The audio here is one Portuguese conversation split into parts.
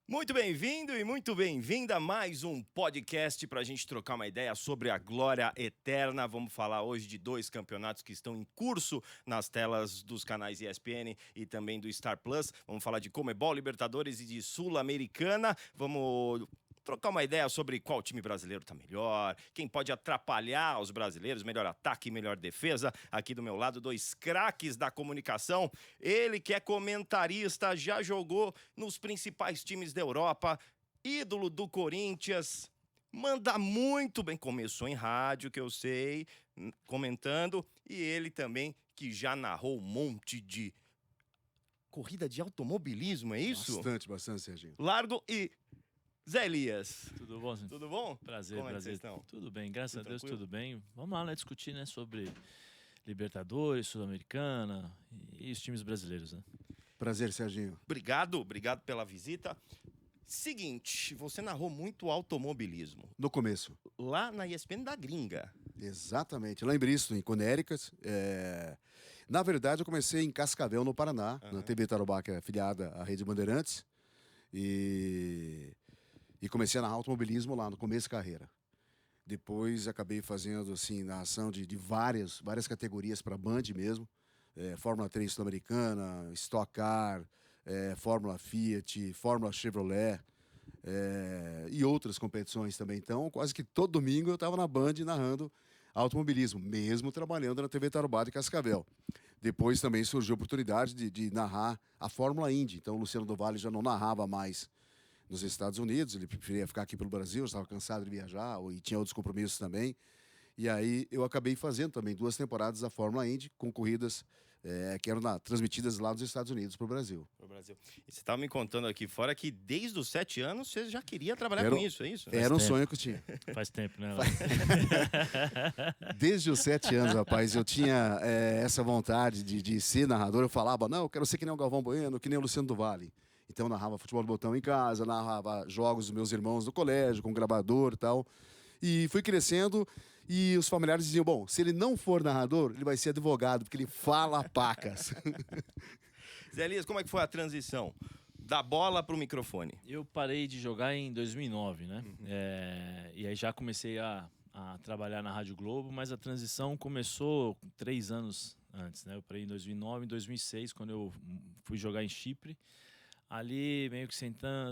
Muito bem-vindo e muito bem-vinda a mais um podcast para a gente trocar uma ideia sobre a glória eterna. Vamos falar hoje de dois campeonatos que estão em curso nas telas dos canais ESPN e também do Star Plus. Vamos falar de Conmebol, Libertadores e de Sul-Americana. Vamos trocar uma ideia sobre qual time brasileiro está melhor, quem pode atrapalhar os brasileiros, melhor ataque e melhor defesa. Aqui do meu lado, dois craques da comunicação. Ele que é comentarista, já jogou nos principais times da Europa, ídolo do Corinthians, manda muito bem, começou em rádio, que eu sei, comentando, e ele também que já narrou um monte de corrida de automobilismo, é isso? Bastante, Serginho. Largo e Zé Elias. Tudo bom? Tudo bom? Prazer, Como é que prazer. vocês estão? Tudo bem, graças Tudo a Deus, tranquilo? tudo bem. Vamos lá, né, discutir, né, sobre Libertadores, Sul-Americana e os times brasileiros, né? Prazer, Serginho. Obrigado pela visita. Seguinte, você narrou muito automobilismo No começo. lá na ESPN da Gringa. Exatamente. Lá em Bristol, em Connecticut. Na verdade, eu comecei em Cascavel, no Paraná, na TV Tarobá, que é afiliada à Rede Bandeirantes. E comecei a narrar automobilismo lá no começo da carreira. Depois acabei fazendo assim, narração de várias categorias para Band mesmo. Fórmula 3 Sul-Americana, Stock Car, Fórmula Fiat, Fórmula Chevrolet e outras competições também. Então, quase que todo domingo eu estava na Band narrando automobilismo, mesmo trabalhando na TV Tarobá de Cascavel. Depois também surgiu a oportunidade de narrar a Fórmula Indy. Então, o Luciano do Vale já não narrava mais nos Estados Unidos, ele preferia ficar aqui pelo Brasil, estava cansado de viajar e tinha outros compromissos também. E aí eu acabei fazendo também 2 temporadas da Fórmula Indy com corridas que eram transmitidas lá nos Estados Unidos para o Brasil. Pro Brasil. E você estava me contando aqui fora que desde os 7 anos você já queria trabalhar com isso, é isso? Era um tempo. sonho que eu tinha. Faz tempo, né? Desde os 7 anos, rapaz, eu tinha essa vontade de ser narrador. Eu falava, não, eu quero ser que nem o Galvão Bueno, que nem o Luciano do Vale. Então eu narrava futebol do botão em casa, narrava jogos dos meus irmãos do colégio, com gravador e tal. E fui crescendo e os familiares diziam, bom, se ele não for narrador, ele vai ser advogado, porque ele fala pacas. Zé Elias, como é que foi a transição da bola para o microfone? Eu parei de jogar em 2009, né? E aí já comecei a trabalhar na Rádio Globo, mas a transição começou 3 anos antes, né? Eu parei em 2009, em 2006, quando eu fui jogar em Chipre. Ali, meio que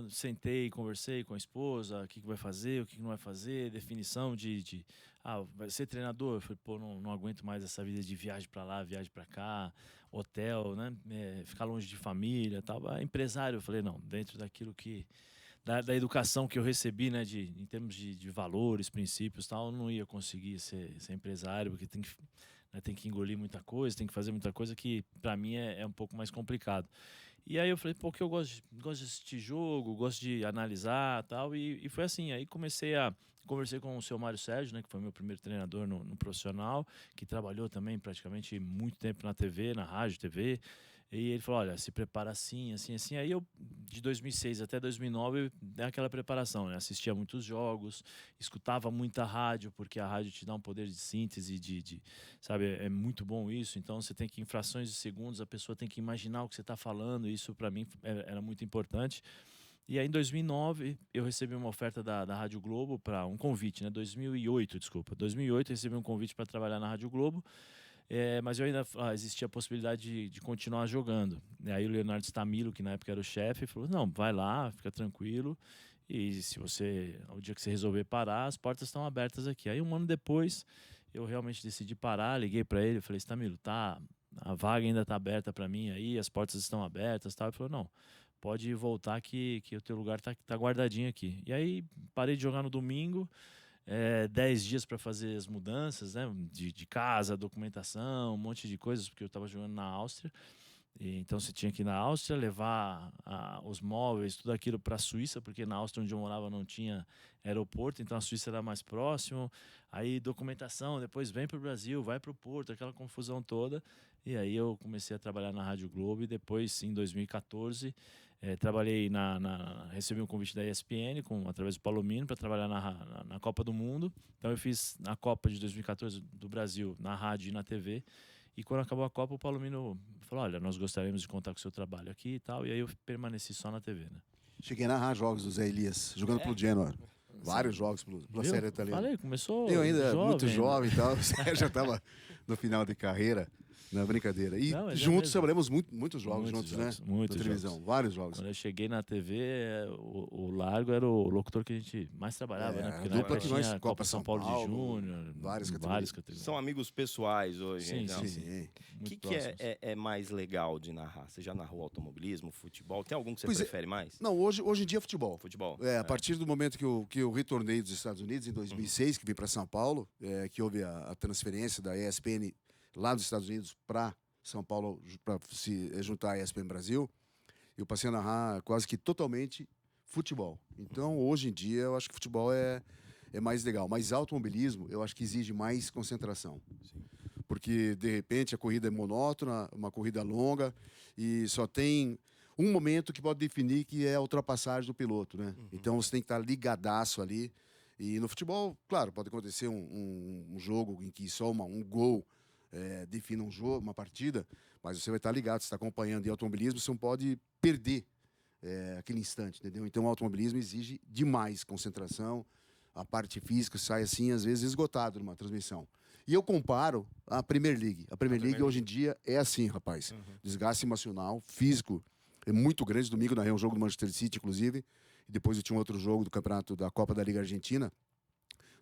sentei, conversei com a esposa, o que vai fazer, o que não vai fazer, definição vai ser treinador. Eu falei, pô, não aguento mais essa vida de viagem para lá, viagem para cá, hotel, né? Ficar longe de família, tal. Empresário, eu falei, não, dentro daquilo da educação que eu recebi, né, em termos de valores, princípios, tal, eu não ia conseguir ser empresário, porque tem que engolir muita coisa, tem que fazer muita coisa que para mim é um pouco mais complicado. E aí eu falei, pô, que eu gosto de assistir jogo, gosto de analisar, tal, e foi assim. Aí conversei com o seu Mário Sérgio, né, que foi meu primeiro treinador no profissional, que trabalhou também praticamente muito tempo na TV, na rádio, TV. E ele falou, olha, se prepara assim, assim, assim. Aí eu, de 2006 até 2009, dei aquela preparação, né? Assistia muitos jogos, escutava muita rádio, porque a rádio te dá um poder de síntese, sabe, é muito bom isso. Então você tem que, em frações de segundos, a pessoa tem que imaginar o que você está falando. Isso para mim era muito importante. E aí em 2009 eu recebi uma oferta da Rádio Globo para um convite, né? 2008 eu recebi um convite para trabalhar na Rádio Globo. Mas eu ainda existia a possibilidade de continuar jogando. E aí o Leonardo Stamilo, que na época era o chefe, falou, não, vai lá, fica tranquilo, e se o dia que você resolver parar, as portas estão abertas aqui. Aí 1 ano depois eu realmente decidi parar, liguei para ele, falei, Stamilo, a vaga ainda está aberta para mim aí, as portas estão abertas, tal. Ele falou, não, pode voltar que o teu lugar tá guardadinho aqui. E aí parei de jogar no domingo, 10 dias para fazer as mudanças, né? De casa, documentação, um monte de coisas, porque eu estava jogando na Áustria. Então você tinha que ir na Áustria, levar os móveis, tudo aquilo para a Suíça, porque na Áustria onde eu morava não tinha aeroporto, então a Suíça era mais próximo. Aí documentação, depois vem para o Brasil, vai para o Porto, aquela confusão toda. E aí eu comecei a trabalhar na Rádio Globo e depois, em 2014, trabalhei recebi um convite da ESPN através do Palomino para trabalhar na Copa do Mundo. Então eu fiz na Copa de 2014 do Brasil, na rádio e na TV. E quando acabou a Copa, o Palomino falou, olha, nós gostaríamos de contar com o seu trabalho aqui e tal. E aí eu permaneci só na TV, né? Cheguei a narrar jogos do Zé Elias, jogando pelo Genoa. Vários jogos pela Viu? Série Italiana. Falei, começou Eu ainda jovem, muito né? jovem e tal, eu já estava no final de carreira. Não é brincadeira. E Não, mas é juntos mesmo. trabalhamos muitos jogos Muitos juntos, jogos, né? muitos Na televisão, jogos. vários jogos. Quando eu cheguei na TV, o Largo era o locutor que a gente mais trabalhava, né? Porque a na dupla época que nós, tinha Copa São Paulo de Júnior, várias categorias. São amigos pessoais hoje, Sim, então. sim. O Muito que próximos. é mais legal de narrar? Você já narrou automobilismo, futebol? Tem algum que você Pois é. prefere mais? Não, hoje em dia é futebol. Futebol. A partir do momento que eu retornei dos Estados Unidos, em 2006, que vim para São Paulo, que houve a transferência da ESPN lá dos Estados Unidos para São Paulo, para se juntar à ESPN Brasil, eu passei a narrar quase que totalmente futebol. Então, hoje em dia, eu acho que futebol é mais legal. Mas automobilismo, eu acho que exige mais concentração. Sim. Porque, de repente, a corrida é monótona, uma corrida longa, e só tem um momento que pode definir que é a ultrapassagem do piloto, né? Então, você tem que estar ligadaço ali. E no futebol, claro, pode acontecer um jogo em que só um gol defina um jogo, uma partida, mas você vai estar ligado, você está acompanhando. E automobilismo, você não pode perder aquele instante, entendeu? Então, o automobilismo exige demais concentração, a parte física sai assim, às vezes, esgotado numa transmissão. E eu comparo a Premier League. A Premier League, hoje em dia, é assim, rapaz. Desgaste emocional, físico, é muito grande. Domingo, narrei um jogo do Manchester City, inclusive, e depois eu tinha um outro jogo do campeonato da Copa da Liga Argentina.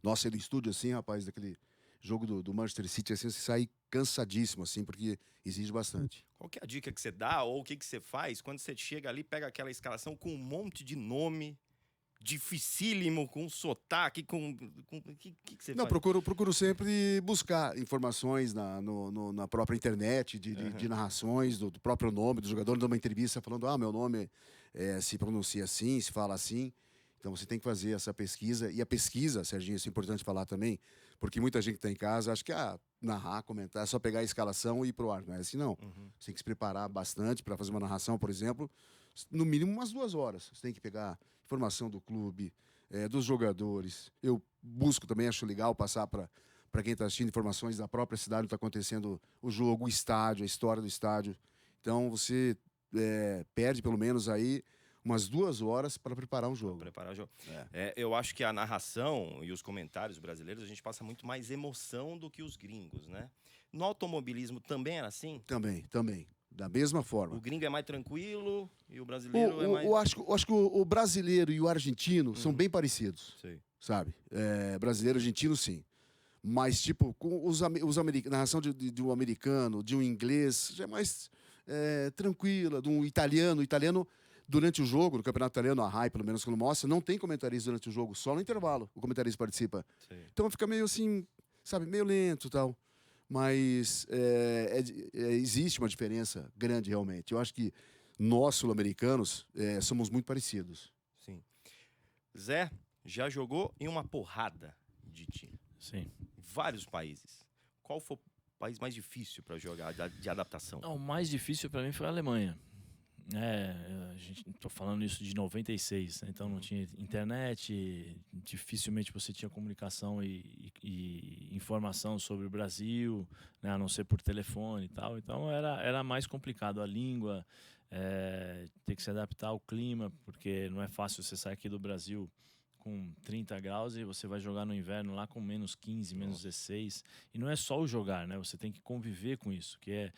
Nossa, do estúdio, assim, rapaz, daquele jogo do Manchester City, assim, você sai cansadíssimo, assim, porque exige bastante. Qual que é a dica que você dá ou o que você faz quando você chega ali, pega aquela escalação com um monte de nome dificílimo, com sotaque, com que você Não, faz? procuro sempre buscar informações na própria internet, de narrações, do próprio nome do jogador, dando uma entrevista falando, meu nome se pronuncia assim, se fala assim. Então você tem que fazer essa pesquisa. E a pesquisa, Serginho, isso é importante falar também, porque muita gente que está em casa acha que narrar, comentar, é só pegar a escalação e ir pro ar. Não é assim, não. Você tem que se preparar bastante para fazer uma narração, por exemplo, no mínimo umas 2 horas. Você tem que pegar informação do clube, dos jogadores. Eu busco também, acho legal passar para quem está assistindo informações da própria cidade onde está acontecendo o jogo, o estádio, a história do estádio. Então você perde pelo menos aí umas 2 horas para preparar um jogo. Preparar o jogo. Eu acho que a narração e os comentários brasileiros, a gente passa muito mais emoção do que os gringos, né? No automobilismo também era assim? Também. Da mesma forma. O gringo é mais tranquilo e o brasileiro é mais... Eu acho que o brasileiro e o argentino são bem parecidos, Sei. sabe? Brasileiro e argentino, sim. Mas, tipo, com os americanos, narração de um americano, de um inglês, já é mais tranquila, de um italiano. O italiano, durante o jogo, no campeonato italiano, a RAI, pelo menos, quando mostra, não tem comentarista durante o jogo, só no intervalo o comentarista participa. Sei. Então fica meio assim, sabe, meio lento e tal. Mas existe uma diferença grande, realmente. Eu acho que nós, sul-americanos, somos muito parecidos. Sim. Zé, já jogou em uma porrada de time. Sim. Vários países. Qual foi o país mais difícil para jogar de adaptação? O mais difícil para mim foi a Alemanha. Tô falando isso de 96, né? Então não tinha internet, dificilmente você tinha comunicação e informação sobre o Brasil, né? A não ser por telefone e tal. Então era mais complicado a língua, ter que se adaptar ao clima, porque não é fácil você sair aqui do Brasil com 30 graus e você vai jogar no inverno lá com menos 15, menos 16. E não é só o jogar, né? Você tem que conviver com isso, que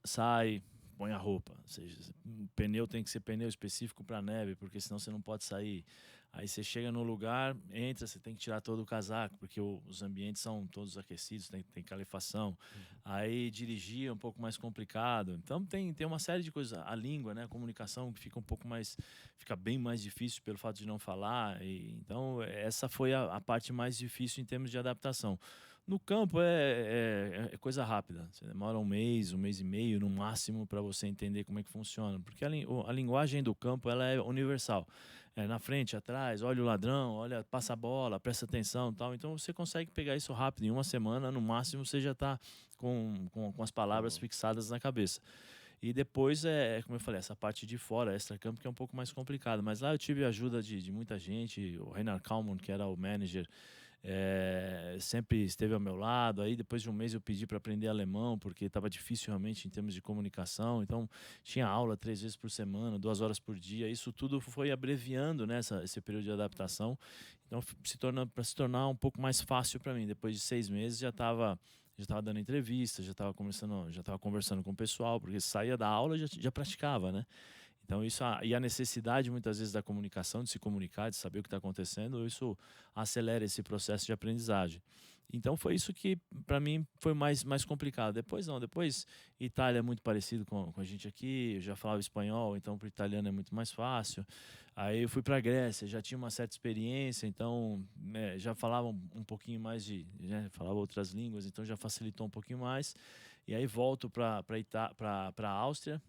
sai, põe a roupa. Ou seja, o pneu tem que ser pneu específico para neve, porque senão você não pode sair. Aí você chega no lugar, entra, você tem que tirar todo o casaco, porque os ambientes são todos aquecidos, tem calefação. Aí dirigir é um pouco mais complicado. Então tem uma série de coisas. A língua, né, a comunicação, que fica bem mais difícil pelo fato de não falar. Então essa foi a parte mais difícil em termos de adaptação. No campo é coisa rápida. Você demora um mês e meio no máximo para você entender como é que funciona. Porque a linguagem do campo ela é universal. Na frente, atrás, olha o ladrão, passa a bola, presta atenção e tal. Então você consegue pegar isso rápido. Em uma semana, no máximo, você já está com as palavras fixadas na cabeça. E depois, como eu falei, essa parte de fora, extra-campo, que é um pouco mais complicado. Mas lá eu tive a ajuda de muita gente. O Reinhard Kalmund, que era o manager, sempre esteve ao meu lado. Aí depois de um mês eu pedi para aprender alemão, porque estava difícil realmente em termos de comunicação. Então tinha aula 3 vezes por semana, 2 horas por dia. Isso tudo foi abreviando, né, esse período de adaptação. Então para se tornar um pouco mais fácil para mim. Depois de 6 meses já estava dando entrevista, já estava conversando com o pessoal, porque saía da aula e já praticava, né? Então e a necessidade muitas vezes da comunicação, de se comunicar, de saber o que está acontecendo, isso acelera esse processo de aprendizagem. Então foi isso que para mim foi mais complicado. Depois não, depois Itália é muito parecido com a gente aqui, eu já falava espanhol, então para o italiano é muito mais fácil. Aí eu fui para a Grécia, já tinha uma certa experiência, então já falava um pouquinho mais falava outras línguas, então já facilitou um pouquinho mais. E aí volto para a Áustria.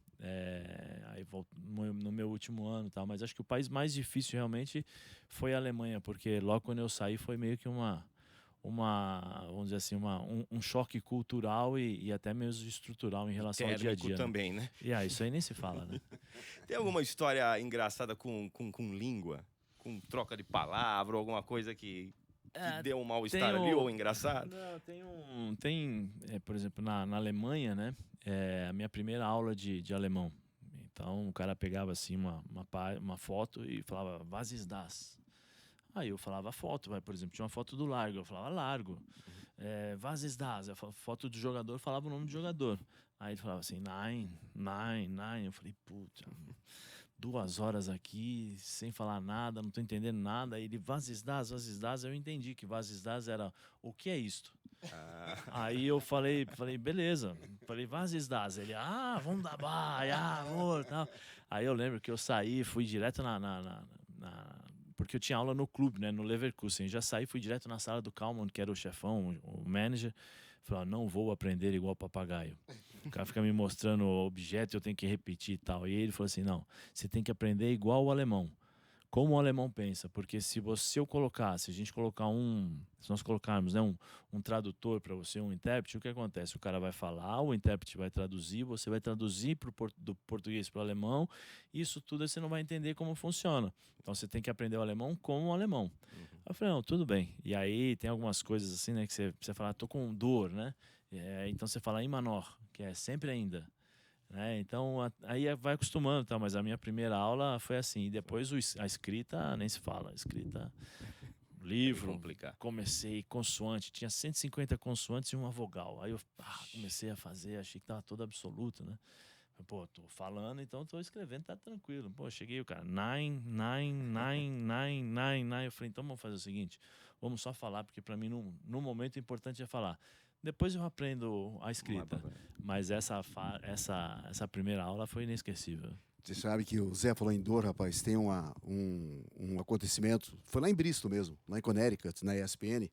Aí volto no meu último ano, tá? Mas acho que o país mais difícil realmente foi a Alemanha, porque logo quando eu saí foi meio que vamos dizer assim, um choque cultural e até mesmo estrutural em relação ao dia a dia. Também, né? Isso aí nem se fala, né? Tem alguma história engraçada com língua? Com troca de palavra, alguma coisa que deu um mal-estar ali ou engraçado? Não, por exemplo, na Alemanha, né? A minha primeira aula de alemão. Então o cara pegava assim uma foto e falava "Was ist das?" Aí eu falava foto, por exemplo, tinha uma foto do Largo, eu falava Largo. Was ist das? Eu falava, foto do jogador, eu falava o nome do jogador. Aí ele falava assim, Nein, Nein, Nein. Eu falei, puta, 2 horas aqui, sem falar nada, não tô entendendo nada. Aí ele, Was ist das? Was ist das? Eu entendi que Was ist das era, o que é isto? Aí eu falei, beleza. Falei, Was ist das? Ele, wunderbar, amor, tal. Aí eu lembro que eu saí, fui direto porque eu tinha aula no clube, né, no Leverkusen. Já saí, fui direto na sala do Kalman, que era o chefão, o manager. Falei, não vou aprender igual papagaio. O cara fica me mostrando o objeto, eu tenho que repetir e tal. E ele falou assim, não, você tem que aprender igual o alemão. Como o alemão pensa, porque se a gente colocar se nós colocarmos, né, um tradutor para você, um intérprete, o que acontece? O cara vai falar, o intérprete vai traduzir, você vai traduzir do português para o alemão, e isso tudo você não vai entender como funciona. Então você tem que aprender o alemão como o alemão. Eu falei, não, tudo bem. E aí tem algumas coisas assim, né, que você fala, tô com dor, né? Então você fala immer noch, que é sempre ainda. Então aí vai acostumando, tá? Mas a minha primeira aula foi assim, e depois a escrita nem se fala, livro, comecei consoante, tinha 150 consoantes e uma vogal, aí eu comecei a fazer, achei que tava todo absoluto, né? Pô, tô falando, então tô escrevendo, tá tranquilo. Pô, cheguei, o cara, nine, eu falei, então vamos fazer o seguinte, vamos só falar, porque para mim no momento o importante é falar. Depois eu aprendo a escrita. Mas essa primeira aula foi inesquecível. Você sabe que o Zé falou em dor, rapaz. Tem um acontecimento. Foi lá em Bristol mesmo, lá em Connecticut, na ESPN.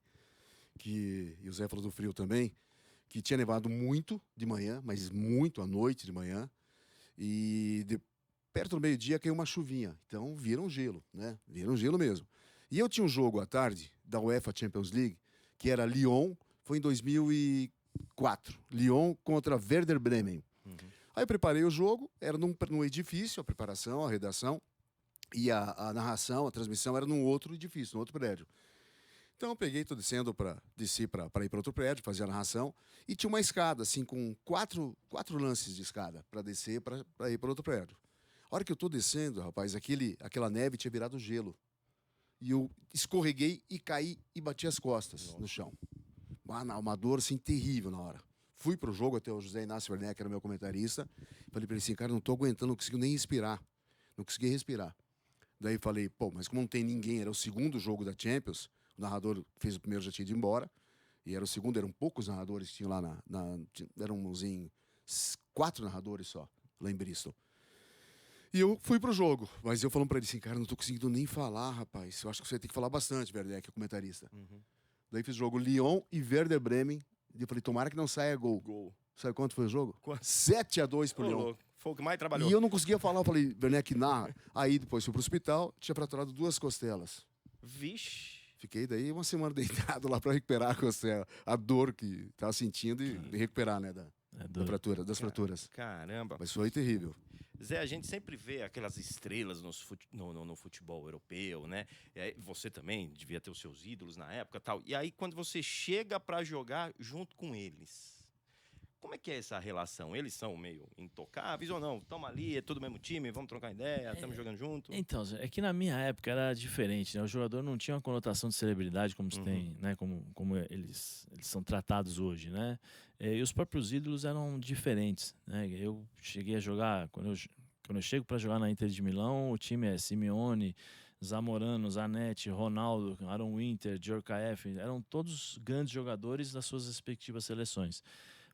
E o Zé falou do frio também. Que tinha nevado muito de manhã, mas muito à noite de manhã. E perto do meio-dia caiu uma chuvinha. Então viram gelo, né? Viram gelo mesmo. E eu tinha um jogo à tarde da UEFA Champions League, que era Lyon. Foi em 2004. Lyon contra Werder Bremen. Aí eu preparei o jogo, era num edifício, a preparação, a redação, e a narração, a transmissão era num outro edifício, num outro prédio. Então eu peguei, desci para ir para outro prédio, fazer a narração, e tinha uma escada, assim, com quatro lances de escada para descer, para ir para outro prédio. A hora que eu estou descendo, rapaz, aquela neve tinha virado gelo. E eu escorreguei e caí e bati as costas no chão. Uma dor assim terrível na hora. Fui pro jogo até o José Inácio Werneck, que era meu comentarista. Falei para ele assim, cara, não tô aguentando, não consigo nem respirar. Não consegui respirar. Daí falei, pô, mas como não tem ninguém, era o segundo jogo da Champions, o narrador fez o primeiro, já tinha ido embora. E era o segundo, eram poucos narradores que tinham lá éramos em 4 narradores só, lá em Bristol. E eu fui pro jogo, mas eu falando para ele assim, cara, não tô conseguindo nem falar, rapaz. Eu acho que você tem que falar bastante, Werneck, o comentarista. Daí fiz o jogo Lyon e Werder Bremen. E eu falei, tomara que não saia gol. Sabe quanto foi o jogo? 7-2 pro Lyon. Foi o que mais trabalhou. E eu não conseguia falar. Eu falei, Werneck, narra. Aí depois fui pro hospital, tinha fraturado 2 costelas. Vixe. Fiquei daí uma semana deitado lá para recuperar a costela. A dor que tava sentindo e recuperar, né, das fraturas. Caramba. Mas foi terrível. Zé, a gente sempre vê aquelas estrelas no futebol europeu, né? E aí, você também devia ter os seus ídolos na época e tal. E aí, quando você chega para jogar junto com eles, como é que é essa relação? Eles são meio intocáveis ou não? Estamos ali, é todo o mesmo time, vamos trocar ideia, estamos jogando junto? Então, Zé, é que na minha época era diferente, né? O jogador não tinha uma conotação de celebridade como se tem, né? Como eles são tratados hoje, né? E os próprios ídolos eram diferentes, né? Eu cheguei a jogar, quando eu chego para jogar na Inter de Milão, o time é Simeone, Zamorano, Zanetti, Ronaldo, Aaron Winter, Djorkaeff, eram todos grandes jogadores das suas respectivas seleções.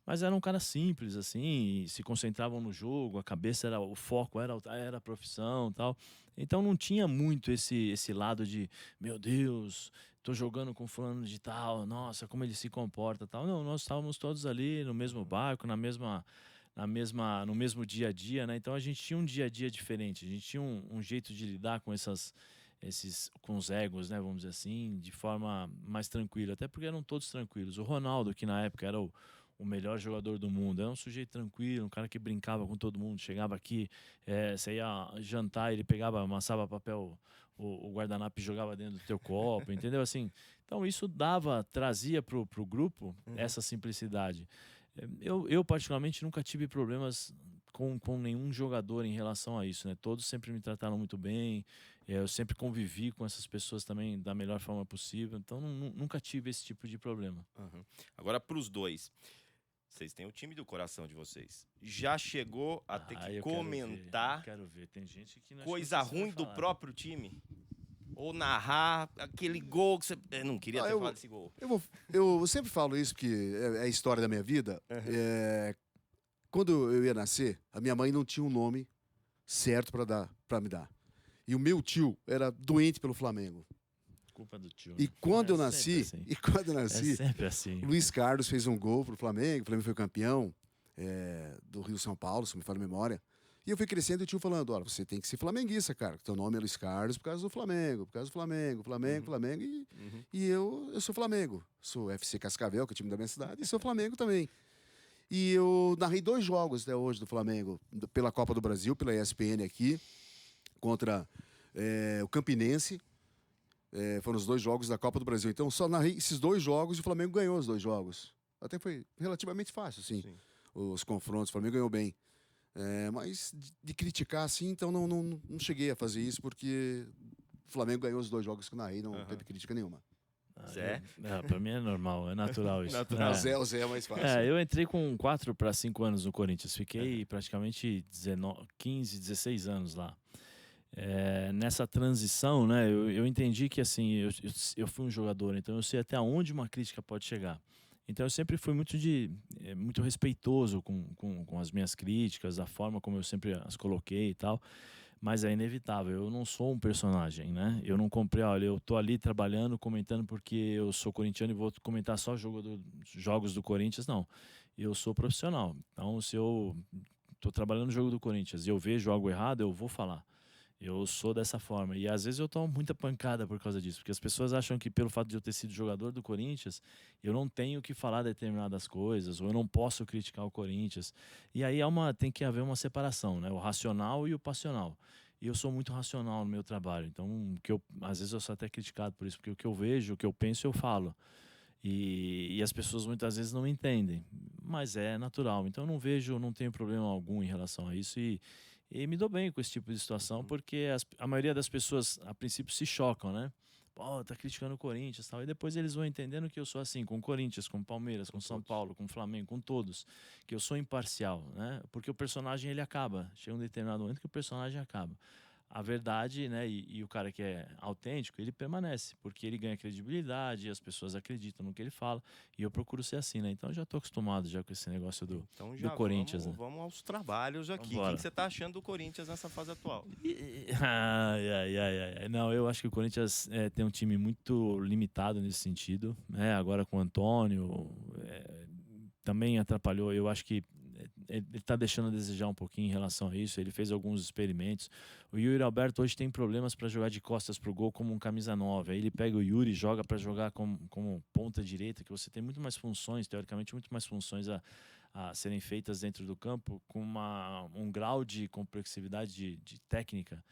Mas era um cara simples, assim, e se concentravam no jogo, a cabeça era, o foco era a profissão e tal. Então não tinha muito esse lado de, meu Deus, tô jogando com fulano de tal, nossa, como ele se comporta e tal. Não, nós estávamos todos ali no mesmo barco, no mesmo dia a dia, né? Então a gente tinha um dia a dia diferente, a gente tinha um jeito de lidar com com os egos, né, vamos dizer assim, de forma mais tranquila, até porque eram todos tranquilos. O Ronaldo, que na época era o melhor jogador do mundo, era um sujeito tranquilo, um cara que brincava com todo mundo, chegava aqui, você ia jantar, ele pegava, amassava papel, o guardanapo e jogava dentro do teu copo, entendeu? Assim, então isso trazia pro grupo essa simplicidade. Eu particularmente nunca tive problemas com nenhum jogador em relação a isso, né? Todos sempre me trataram muito bem, eu sempre convivi com essas pessoas também da melhor forma possível, então nunca tive esse tipo de problema. Uhum. Agora, para os dois, vocês têm o time do coração de vocês. Já chegou a ter que Eu comentar quero ver. Tem gente que não coisa ruim do próprio time? Ou narrar aquele gol que você... Eu não queria ter falado desse gol. Eu sempre falo isso porque é a história da minha vida. Quando eu ia nascer, a minha mãe não tinha um nome certo para me dar. E o meu tio era doente pelo Flamengo. Culpa do tio. E quando eu nasci, É sempre assim. Luiz Carlos fez um gol pro Flamengo, o Flamengo foi campeão do Rio São Paulo, se não me falha a memória. E eu fui crescendo e o tio falando, olha, você tem que ser flamenguista, cara. Teu nome é Luiz Carlos por causa do Flamengo, Flamengo. E eu sou Flamengo. Sou FC Cascavel, que é o time da minha cidade, e sou Flamengo também. E eu narrei 2 jogos até hoje do Flamengo, pela Copa do Brasil, pela ESPN aqui, contra o Campinense. Foram os 2 jogos da Copa do Brasil. Então, só narrei esses 2 jogos e o Flamengo ganhou os 2 jogos. Até foi relativamente fácil, assim, os confrontos. O Flamengo ganhou bem. Mas de criticar, assim, então não cheguei a fazer isso, porque o Flamengo ganhou os 2 jogos que eu narrei, não teve crítica nenhuma. Zé? Pra mim é normal, é natural isso. O Zé é mais fácil. Eu entrei com 4 para 5 anos no Corinthians. Fiquei praticamente 15, 16 anos lá. Nessa transição, né, eu entendi que assim, eu fui um jogador, então eu sei até onde uma crítica pode chegar. Então eu sempre fui muito respeitoso com as minhas críticas, a forma como eu sempre as coloquei e tal. Mas é inevitável, eu não sou um personagem, né? Eu não comprei, olha, eu tô ali trabalhando, comentando porque eu sou corintiano e vou comentar só jogos do Corinthians, não. Eu sou profissional, então se eu tô trabalhando no jogo do Corinthians e eu vejo algo errado, eu vou falar. Eu sou dessa forma. E às vezes eu tomo muita pancada por causa disso. Porque as pessoas acham que pelo fato de eu ter sido jogador do Corinthians, eu não tenho que falar determinadas coisas, ou eu não posso criticar o Corinthians. E aí tem que haver uma separação, né? O racional e o passional. E eu sou muito racional no meu trabalho. Então, às vezes eu sou até criticado por isso, porque o que eu vejo, o que eu penso, eu falo. E as pessoas muitas vezes não entendem. Mas é natural. Então eu não tenho problema algum em relação a isso. E me dou bem com esse tipo de situação, porque a maioria das pessoas, a princípio, se chocam, né? Pô, tá criticando o Corinthians e tal. E depois eles vão entendendo que eu sou assim, com o Corinthians, com o Palmeiras, com São Paulo, com o Flamengo, com todos. Que eu sou imparcial, né? Porque o personagem, ele acaba. Chega um determinado momento que o personagem acaba. A verdade, né, e o cara que é autêntico, ele permanece, porque ele ganha credibilidade, as pessoas acreditam no que ele fala, e eu procuro ser assim, né? Então já estou acostumado já com esse negócio do Corinthians. Vamos aos trabalhos aqui. Vambora. O que você está achando do Corinthians nessa fase atual? Não, eu acho que o Corinthians tem um time muito limitado nesse sentido, né? Agora com o Antônio, também atrapalhou, eu acho que ele está deixando a desejar um pouquinho em relação a isso. Ele fez alguns experimentos. O Yuri Alberto hoje tem problemas para jogar de costas para o gol como um camisa 9. Aí ele pega o Yuri e joga para jogar como ponta direita, que você tem muito mais funções, teoricamente, muito mais funções a a serem feitas dentro do campo com um grau de complexidade de técnica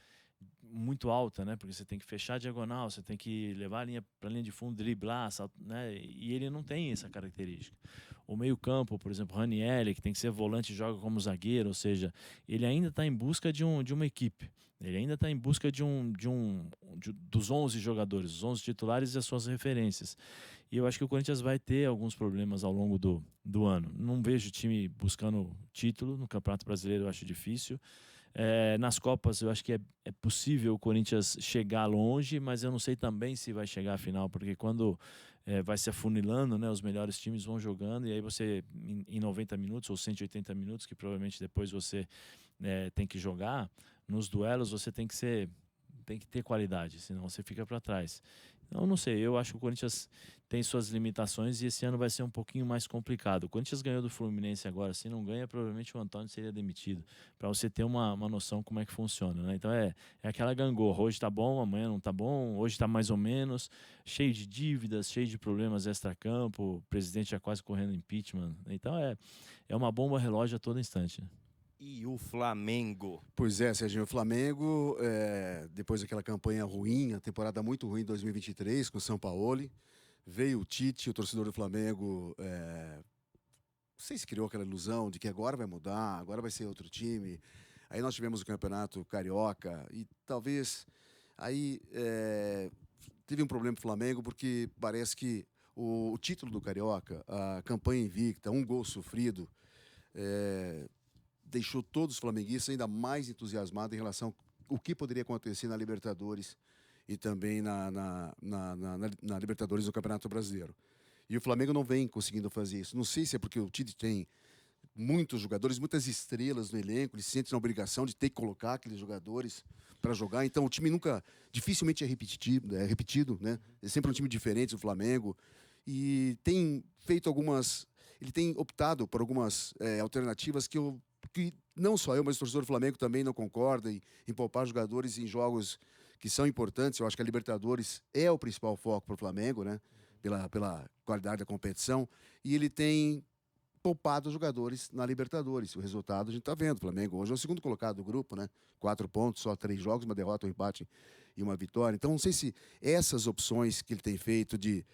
muito alta, né? Porque você tem que fechar a diagonal, você tem que levar a linha para a linha de fundo, driblar, né? E ele não tem essa característica. O meio-campo, por exemplo, Ranieri, que tem que ser volante e joga como zagueiro, ou seja, ele ainda está em busca de uma equipe. Ele ainda está em busca dos 11 jogadores, os 11 titulares e as suas referências. E eu acho que o Corinthians vai ter alguns problemas ao longo do ano. Não vejo o time buscando título no Campeonato Brasileiro, eu acho difícil. Nas Copas eu acho que é possível o Corinthians chegar longe, mas eu não sei também se vai chegar à final, porque quando vai se afunilando, né, os melhores times vão jogando, e aí você, em 90 minutos ou 180 minutos, que provavelmente depois você tem que jogar, nos duelos você tem que ter qualidade, senão você fica para trás. Então, não sei, eu acho que o Corinthians tem suas limitações e esse ano vai ser um pouquinho mais complicado. O Corinthians ganhou do Fluminense agora, se não ganha, provavelmente o Antônio seria demitido, para você ter uma noção como é que funciona, né? Então é aquela gangorra, hoje tá bom, amanhã não tá bom, hoje tá mais ou menos, cheio de dívidas, cheio de problemas extracampo, o presidente já quase correndo impeachment, então é uma bomba relógio a todo instante, né? E o Flamengo? Pois é, Serginho, o Flamengo, depois daquela campanha ruim, a temporada muito ruim em 2023 com o São Paulo, veio o Tite, o torcedor do Flamengo, não sei se criou aquela ilusão de que agora vai mudar, agora vai ser outro time. Aí nós tivemos o Campeonato Carioca e talvez aí teve um problema pro Flamengo porque parece que o título do Carioca, a campanha invicta, um gol sofrido, deixou todos os flamenguistas ainda mais entusiasmados em relação ao que poderia acontecer na Libertadores e também na Libertadores do Campeonato Brasileiro. E o Flamengo não vem conseguindo fazer isso. Não sei se é porque o Tite tem muitos jogadores, muitas estrelas no elenco, ele se sente na obrigação de ter que colocar aqueles jogadores para jogar. Então o time dificilmente é repetido, né? É sempre um time diferente do Flamengo. E tem feito ele tem optado por algumas alternativas que não só eu, mas o torcedor do Flamengo também não concorda em poupar jogadores em jogos que são importantes. Eu acho que a Libertadores é o principal foco para o Flamengo, né? Pela qualidade da competição. E ele tem poupado jogadores na Libertadores. O resultado a gente está vendo. O Flamengo hoje é o segundo colocado do grupo, né? 4 pontos, só 3 jogos, uma derrota, um empate e uma vitória. Então, não sei se essas opções que ele tem feito de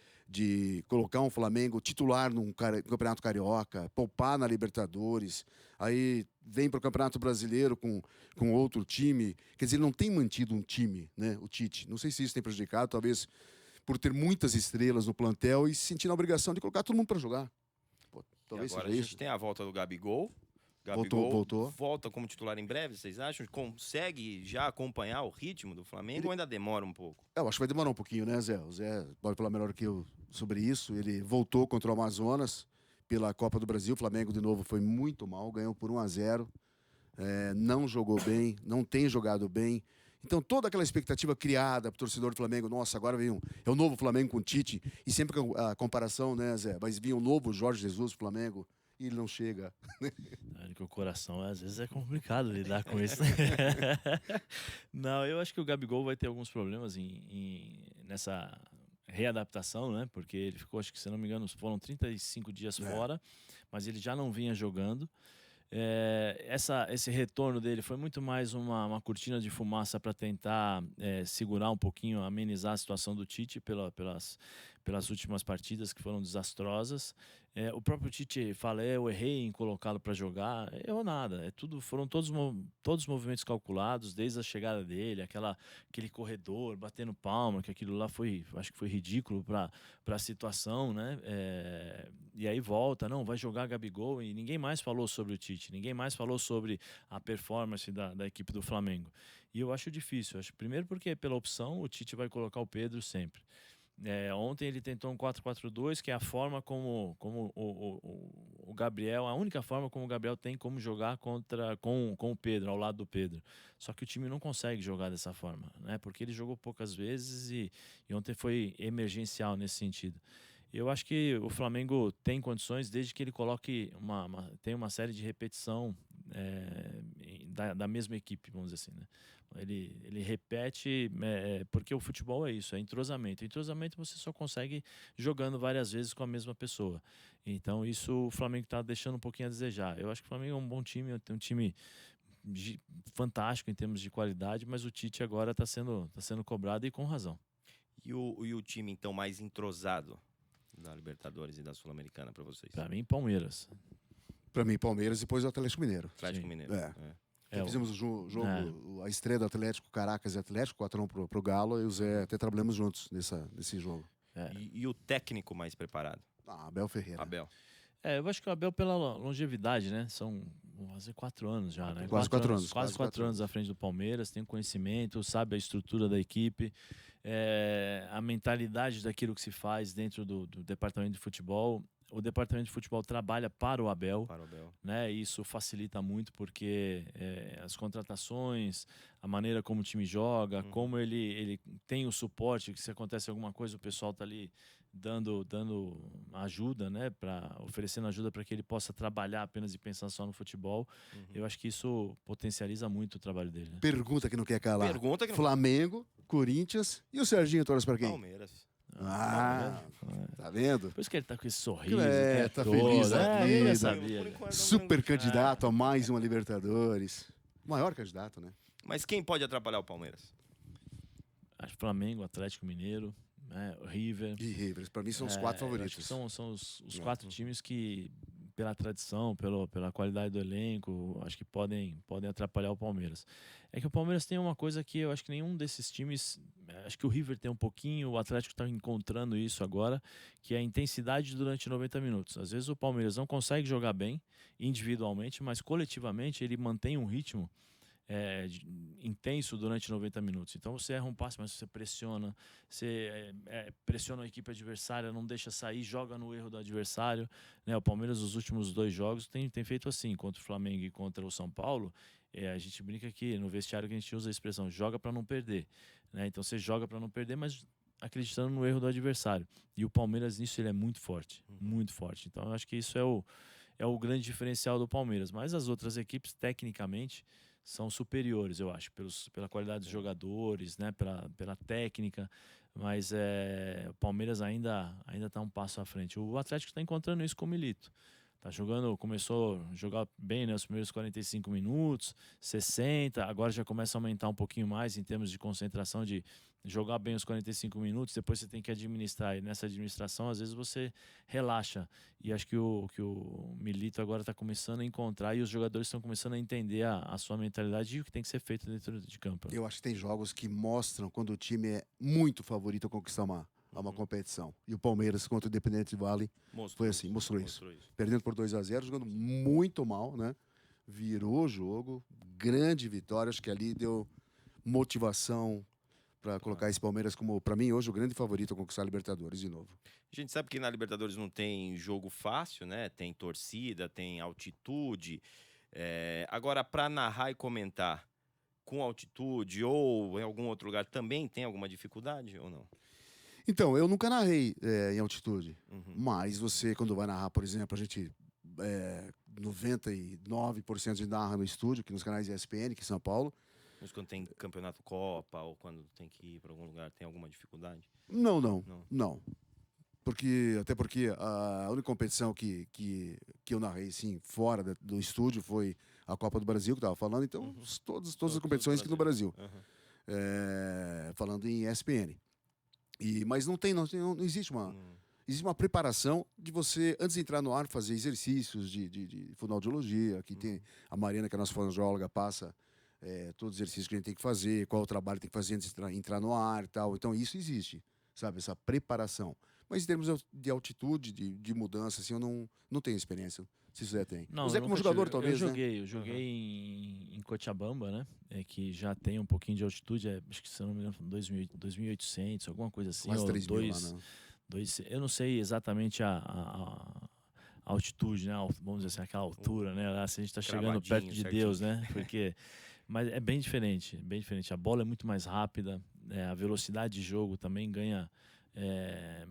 colocar um Flamengo titular num Campeonato Carioca, poupar na Libertadores, aí vem para o Campeonato Brasileiro com outro time. Quer dizer, ele não tem mantido um time, né? O Tite. Não sei se isso tem prejudicado, talvez por ter muitas estrelas no plantel e se sentir na obrigação de colocar todo mundo para jogar. Pô, talvez E agora seja a gente isso. tem a volta do Gabigol. Voltou. Volta como titular em breve, vocês acham? Consegue já acompanhar o ritmo do Flamengo ou ainda demora um pouco? Eu acho que vai demorar um pouquinho, né, Zé? O Zé pode falar melhor que eu sobre isso. Ele voltou contra o Amazonas pela Copa do Brasil. O Flamengo, de novo, foi muito mal, ganhou por 1-0. Não jogou bem, não tem jogado bem. Então, toda aquela expectativa criada para o torcedor do Flamengo, nossa, agora é o novo Flamengo com o Tite, e sempre a comparação, né, Zé? Vai vir um novo Jorge Jesus pro Flamengo, e ele não chega. Que o coração às vezes é complicado lidar com isso. Não, eu acho que o Gabigol vai ter alguns problemas nessa readaptação, né? Porque ele ficou, acho que se não me engano, foram 35 dias fora, mas ele já não vinha jogando. Esse retorno dele foi muito mais uma cortina de fumaça para tentar segurar um pouquinho, amenizar a situação do Tite pelas últimas partidas que foram desastrosas. O próprio Tite fala, eu errei em colocá-lo para jogar, errou nada. Foram todos os movimentos calculados desde a chegada dele, aquele corredor batendo palma, que aquilo lá acho que foi ridículo para a situação, né? E aí volta, não, vai jogar Gabigol, e ninguém mais falou sobre o Tite, ninguém mais falou sobre a performance da equipe do Flamengo. E eu acho difícil, primeiro porque pela opção o Tite vai colocar o Pedro sempre. Ontem ele tentou um 4-4-2, que é a forma como o Gabriel, a única forma como o Gabriel tem como jogar com o Pedro, ao lado do Pedro. Só que o time não consegue jogar dessa forma, né? Porque ele jogou poucas vezes e ontem foi emergencial nesse sentido. Eu acho que o Flamengo tem condições desde que ele coloque tem uma série de repetição da mesma equipe, vamos dizer assim, né? Ele repete, porque o futebol é isso, é entrosamento. Entrosamento você só consegue jogando várias vezes com a mesma pessoa. Então isso o Flamengo está deixando um pouquinho a desejar. Eu acho que o Flamengo é um bom time, tem um time fantástico em termos de qualidade, mas o Tite agora está sendo cobrado e com razão. E o time, então, mais entrosado da Libertadores e da Sul-Americana para vocês? Para mim, Palmeiras. Para mim, Palmeiras e depois o Atlético Mineiro. Atlético Sim. Mineiro. Fizemos o jogo, a estreia do Atlético, Caracas e Atlético, 4-1 pro Galo, e o Zé até trabalhamos juntos nesse jogo. E o técnico mais preparado? Abel Ferreira. Abel. Eu acho que o Abel, pela longevidade, né? Vão fazer 4 anos já, né? Quase 4 anos. Quase 4 anos à frente do Palmeiras, tem conhecimento, sabe a estrutura da equipe, a mentalidade daquilo que se faz dentro do departamento de futebol. O departamento de futebol trabalha para o Abel, né? Isso facilita muito porque as contratações, a maneira como o time joga, como ele tem o suporte, que se acontece alguma coisa, o pessoal tá ali dando ajuda, né? Oferecendo ajuda para que ele possa trabalhar apenas e pensar só no futebol. Eu acho que isso potencializa muito o trabalho dele. Né? Pergunta que não quer calar. Pergunta que não... Flamengo, Corinthians e o Serginho torce para quem? Palmeiras. Tá vendo? Por isso que ele tá com esse sorriso. Tá feliz da vida. Eu sabia. Super candidato a mais uma Libertadores. Maior candidato, né? Mas quem pode atrapalhar o Palmeiras? Acho Flamengo, Atlético Mineiro, River. E River, para mim são os 4 favoritos. Acho que são os 4 times que, pela tradição, pela qualidade do elenco, acho que podem atrapalhar o Palmeiras. É que o Palmeiras tem uma coisa que eu acho que nenhum desses times, acho que o River tem um pouquinho, o Atlético está encontrando isso agora, que é a intensidade durante 90 minutos. Às vezes o Palmeiras não consegue jogar bem individualmente, mas coletivamente ele mantém um ritmo intenso durante 90 minutos. Então você erra um passe, mas você pressiona, pressiona a equipe adversária, não deixa sair, joga no erro do adversário. Né? O Palmeiras, os últimos 2 jogos, tem feito assim, contra o Flamengo e contra o São Paulo. A gente brinca aqui no vestiário que a gente usa a expressão joga para não perder. Né? Então você joga para não perder, mas acreditando no erro do adversário. E o Palmeiras nisso ele é muito forte, muito forte. Então eu acho que isso é o grande diferencial do Palmeiras. Mas as outras equipes, tecnicamente, são superiores, eu acho, pela qualidade dos jogadores, né, pela técnica, mas o Palmeiras ainda está um passo à frente. O Atlético está encontrando isso com o Milito. Começou a jogar bem, né, os primeiros 45 minutos, 60, agora já começa a aumentar um pouquinho mais em termos de concentração, de jogar bem os 45 minutos, depois você tem que administrar, e nessa administração às vezes você relaxa, e acho que o Milito agora está começando a encontrar, e os jogadores estão começando a entender a sua mentalidade e o que tem que ser feito dentro de campo. Eu acho que tem jogos que mostram quando o time é muito favorito a conquistar uma competição. E o Palmeiras contra o Independente Vale foi assim, mostrou isso. Perdendo por 2-0, jogando muito mal, né? Virou o jogo, grande vitória, acho que ali deu motivação para colocar esse Palmeiras como, para mim, hoje, o grande favorito a conquistar a Libertadores de novo. A gente sabe que na Libertadores não tem jogo fácil, né? Tem torcida, tem altitude. Agora, para narrar e comentar com altitude ou em algum outro lugar, também tem alguma dificuldade ou não? Então, eu nunca narrei em altitude. Mas você, quando vai narrar, por exemplo, a gente 99% de narra no estúdio, que nos canais ESPN, que em São Paulo. Mas quando tem campeonato Copa ou quando tem que ir para algum lugar, tem alguma dificuldade? Não. Até porque a única competição que eu narrei, sim, fora do estúdio foi a Copa do Brasil, que eu estava falando. Então, todas as competições aqui no Brasil. Falando em ESPN. Mas não existe uma preparação de você, antes de entrar no ar, fazer exercícios de fonoaudiologia, que tem a Mariana, que é a nossa fonoaudióloga, passa todos os exercícios que a gente tem que fazer, qual o trabalho que tem que fazer antes de entrar no ar e tal. Então, isso existe, sabe? Essa preparação. Mas em termos de altitude, de mudança, assim, eu não tenho experiência. Se você tem. Não, você como jogador, talvez, eu joguei em Cochabamba, né? Que já tem um pouquinho de altitude, acho que, se não me engano, 2.800, alguma coisa assim. Quase 3.000 lá, né? Eu não sei exatamente a altitude, né? Vamos dizer assim, aquela altura, né? Lá, se a gente está chegando perto de Deus, né? Mas é bem diferente, bem diferente. A bola é muito mais rápida, a velocidade de jogo também ganha. É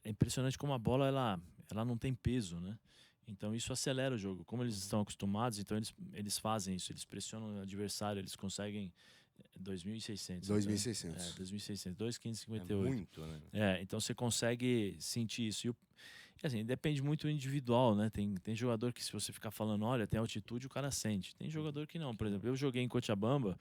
impressionante como a bola ela não tem peso, né? Então isso acelera o jogo. Como eles estão acostumados, então eles fazem isso, eles pressionam o adversário, eles conseguem 2.600. 2.600. 2.600, 2.558. É muito, né? Então você consegue sentir isso. E assim, depende muito do individual, né? Tem jogador que se você ficar falando, olha, tem altitude, o cara sente. Tem jogador que não. Por exemplo, eu joguei em Cochabamba,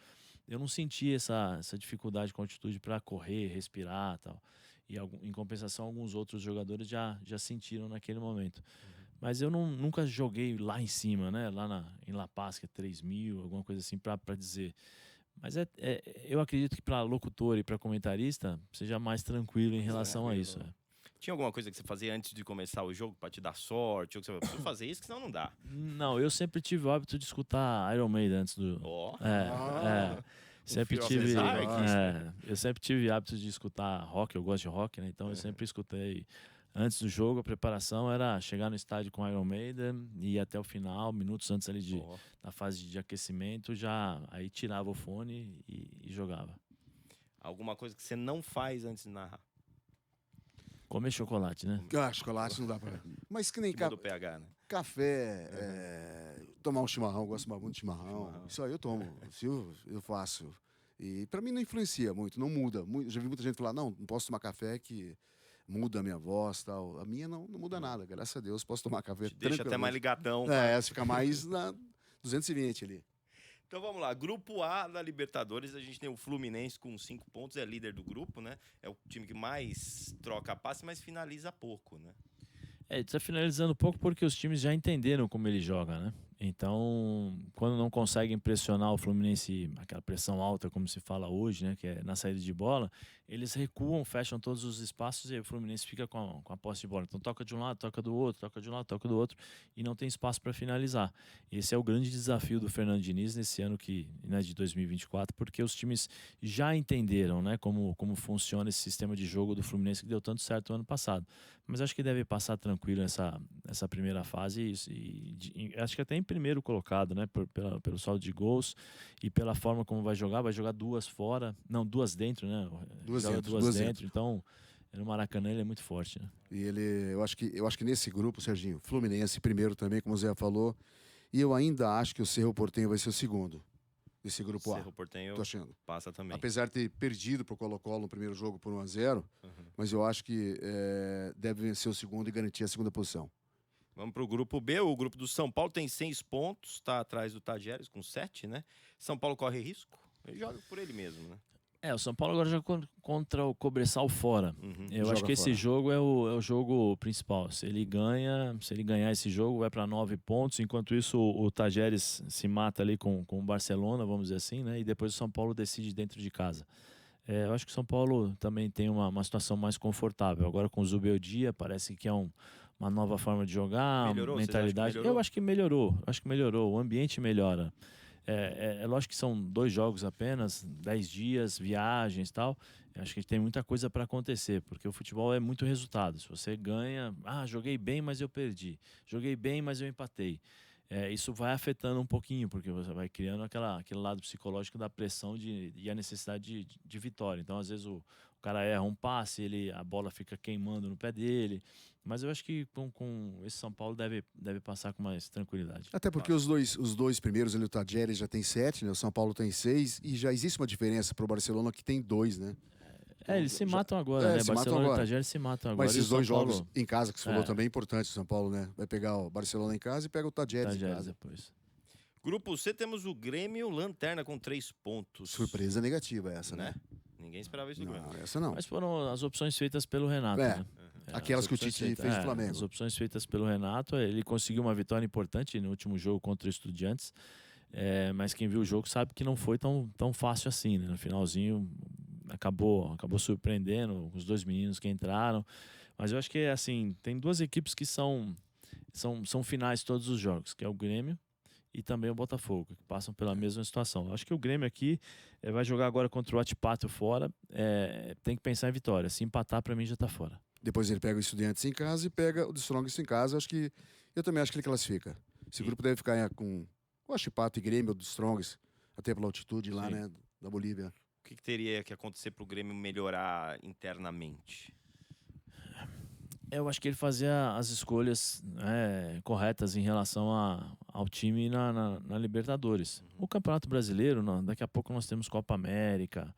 eu não senti essa dificuldade com altitude para correr, respirar e tal. E em compensação, alguns outros jogadores já sentiram naquele momento. Mas eu nunca joguei lá em cima, né? Lá em La Paz, que é 3.000, alguma coisa assim, para dizer. Mas eu acredito que para locutor e para comentarista seja mais tranquilo em relação a isso. Tinha alguma coisa que você fazia antes de começar o jogo para te dar sorte? Ou que você preciso fazer isso, que senão não dá. Não, eu sempre tive o hábito de escutar Iron Maiden antes do. Sempre tive. Eu sempre tive hábito de escutar rock, eu gosto de rock, né? Então eu sempre escutei. Antes do jogo, a preparação era chegar no estádio com Iron Maiden e ir até o final, minutos antes ali da fase de aquecimento, aí tirava o fone e jogava. Alguma coisa que você não faz antes de narrar? Comer chocolate, né? Chocolate não dá pra... Mas que nem do pH, né? Café, tomar um chimarrão, eu gosto de tomar muito chimarrão. Isso aí eu tomo, eu faço. E pra mim não influencia muito, não muda. Já vi muita gente falar, não posso tomar café que muda a minha voz e tal. A minha não muda nada, graças a Deus. Posso tomar café deixa até mais ligadão. Você fica mais na 220 ali. Então vamos lá, Grupo A da Libertadores, a gente tem o Fluminense com 5 pontos, é líder do grupo, né? É o time que mais troca passe, mas finaliza pouco, né? Está finalizando pouco porque os times já entenderam como ele joga, né? Então, quando não conseguem pressionar o Fluminense, aquela pressão alta, como se fala hoje, né, que é na saída de bola, eles recuam, fecham todos os espaços e aí o Fluminense fica com a posse de bola. Então, toca de um lado, toca do outro, toca de um lado, toca do outro e não tem espaço para finalizar. Esse é o grande desafio do Fernando Diniz nesse ano de 2024, porque os times já entenderam, né, como funciona esse sistema de jogo do Fluminense que deu tanto certo no ano passado. Mas acho que deve passar tranquilo essa primeira fase e acho que até em primeiro colocado, né, pelo saldo de gols e pela forma como vai jogar 2 fora, não, 2 dentro, né? Duas dentro. Então, no Maracanã ele é muito forte, né? E eu acho que nesse grupo, Serginho, Fluminense primeiro também, como o Zé falou, e eu ainda acho que o Cerro Porteño vai ser o segundo desse grupo A. Cerro Porteño tô achando. Passa também. Apesar de ter perdido pro Colo-Colo no primeiro jogo por 1-0, mas eu acho que deve vencer o segundo e garantir a segunda posição. Vamos para o grupo B. O grupo do São Paulo tem 6 pontos, está atrás do Tajeres com 7, né? São Paulo corre risco, ele joga por ele mesmo, né? O São Paulo agora joga contra o Cobressal fora. Eu acho que esse jogo é o jogo principal. Se ele ganhar esse jogo, vai para 9 pontos. Enquanto isso, o Tajeres se mata ali com o Barcelona, vamos dizer assim, né? E depois o São Paulo decide dentro de casa. Eu acho que o São Paulo também tem uma situação mais confortável. Agora com o Zubeldia, parece que é uma nova forma de jogar, mentalidade. Eu acho que melhorou. O ambiente melhora. É lógico que são 2 jogos apenas, 10 dias, viagens e tal. Eu acho que tem muita coisa para acontecer, porque o futebol é muito resultado. Se você ganha, joguei bem, mas eu perdi. Joguei bem, mas eu empatei. Isso vai afetando um pouquinho, porque você vai criando aquele lado psicológico da pressão e a necessidade de vitória. Então, às vezes, o cara erra um passe, a bola fica queimando no pé dele. Mas eu acho que com esse São Paulo deve passar com mais tranquilidade. Até porque os dois primeiros, o Tajeres já tem 7, né? O São Paulo tem 6, e já existe uma diferença para o Barcelona que tem 2, né? Eles se matam agora, né? Barcelona e Tajeres se matam agora. Mas esses 2 jogos em casa que você falou também é importante, o São Paulo, né? Vai pegar o Barcelona em casa e pega o Tajeres em casa. Depois. Grupo C temos o Grêmio Lanterna com 3 pontos. Surpresa negativa essa, né? Ninguém esperava isso do Grêmio. Essa não. Mas foram as opções feitas pelo Renato, né? Aquelas que o Tite fez no Flamengo. As opções feitas pelo Renato, ele conseguiu uma vitória importante no último jogo contra o Estudiantes, mas quem viu o jogo sabe que não foi tão fácil assim, né? No finalzinho acabou surpreendendo os 2 meninos que entraram, mas eu acho que assim, tem 2 equipes que são finais todos os jogos, que é o Grêmio e também o Botafogo, que passam pela mesma situação. Eu acho que o Grêmio aqui vai jogar agora contra o Atipato fora, tem que pensar em vitória. Se empatar, para mim, já está fora. Depois ele pega o Estudiantes em casa e pega o Strongest em casa. Eu também acho que ele classifica. Esse grupo deve ficar com o Atipato e Grêmio, do Strongest, até pela altitude lá, né, da Bolívia. O que teria que acontecer para o Grêmio melhorar internamente? Eu acho que ele fazia as escolhas corretas em relação ao time na Libertadores. O Campeonato Brasileiro, daqui a pouco nós temos Copa América,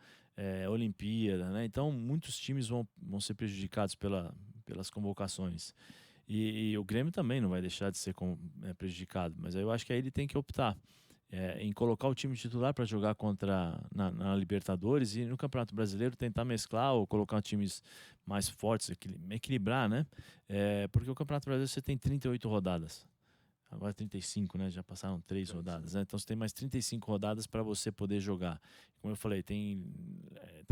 Olimpíada, né? Então muitos times vão ser prejudicados pelas convocações. E o Grêmio também não vai deixar de ser prejudicado, mas aí eu acho que aí ele tem que optar em colocar o time titular para jogar na Libertadores e no Campeonato Brasileiro tentar mesclar ou colocar times mais fortes, equilibrar, né? Porque o Campeonato Brasileiro você tem 38 rodadas. Agora 35, né? Já passaram 3 rodadas, né? Então você tem mais 35 rodadas para você poder jogar. Como eu falei, tem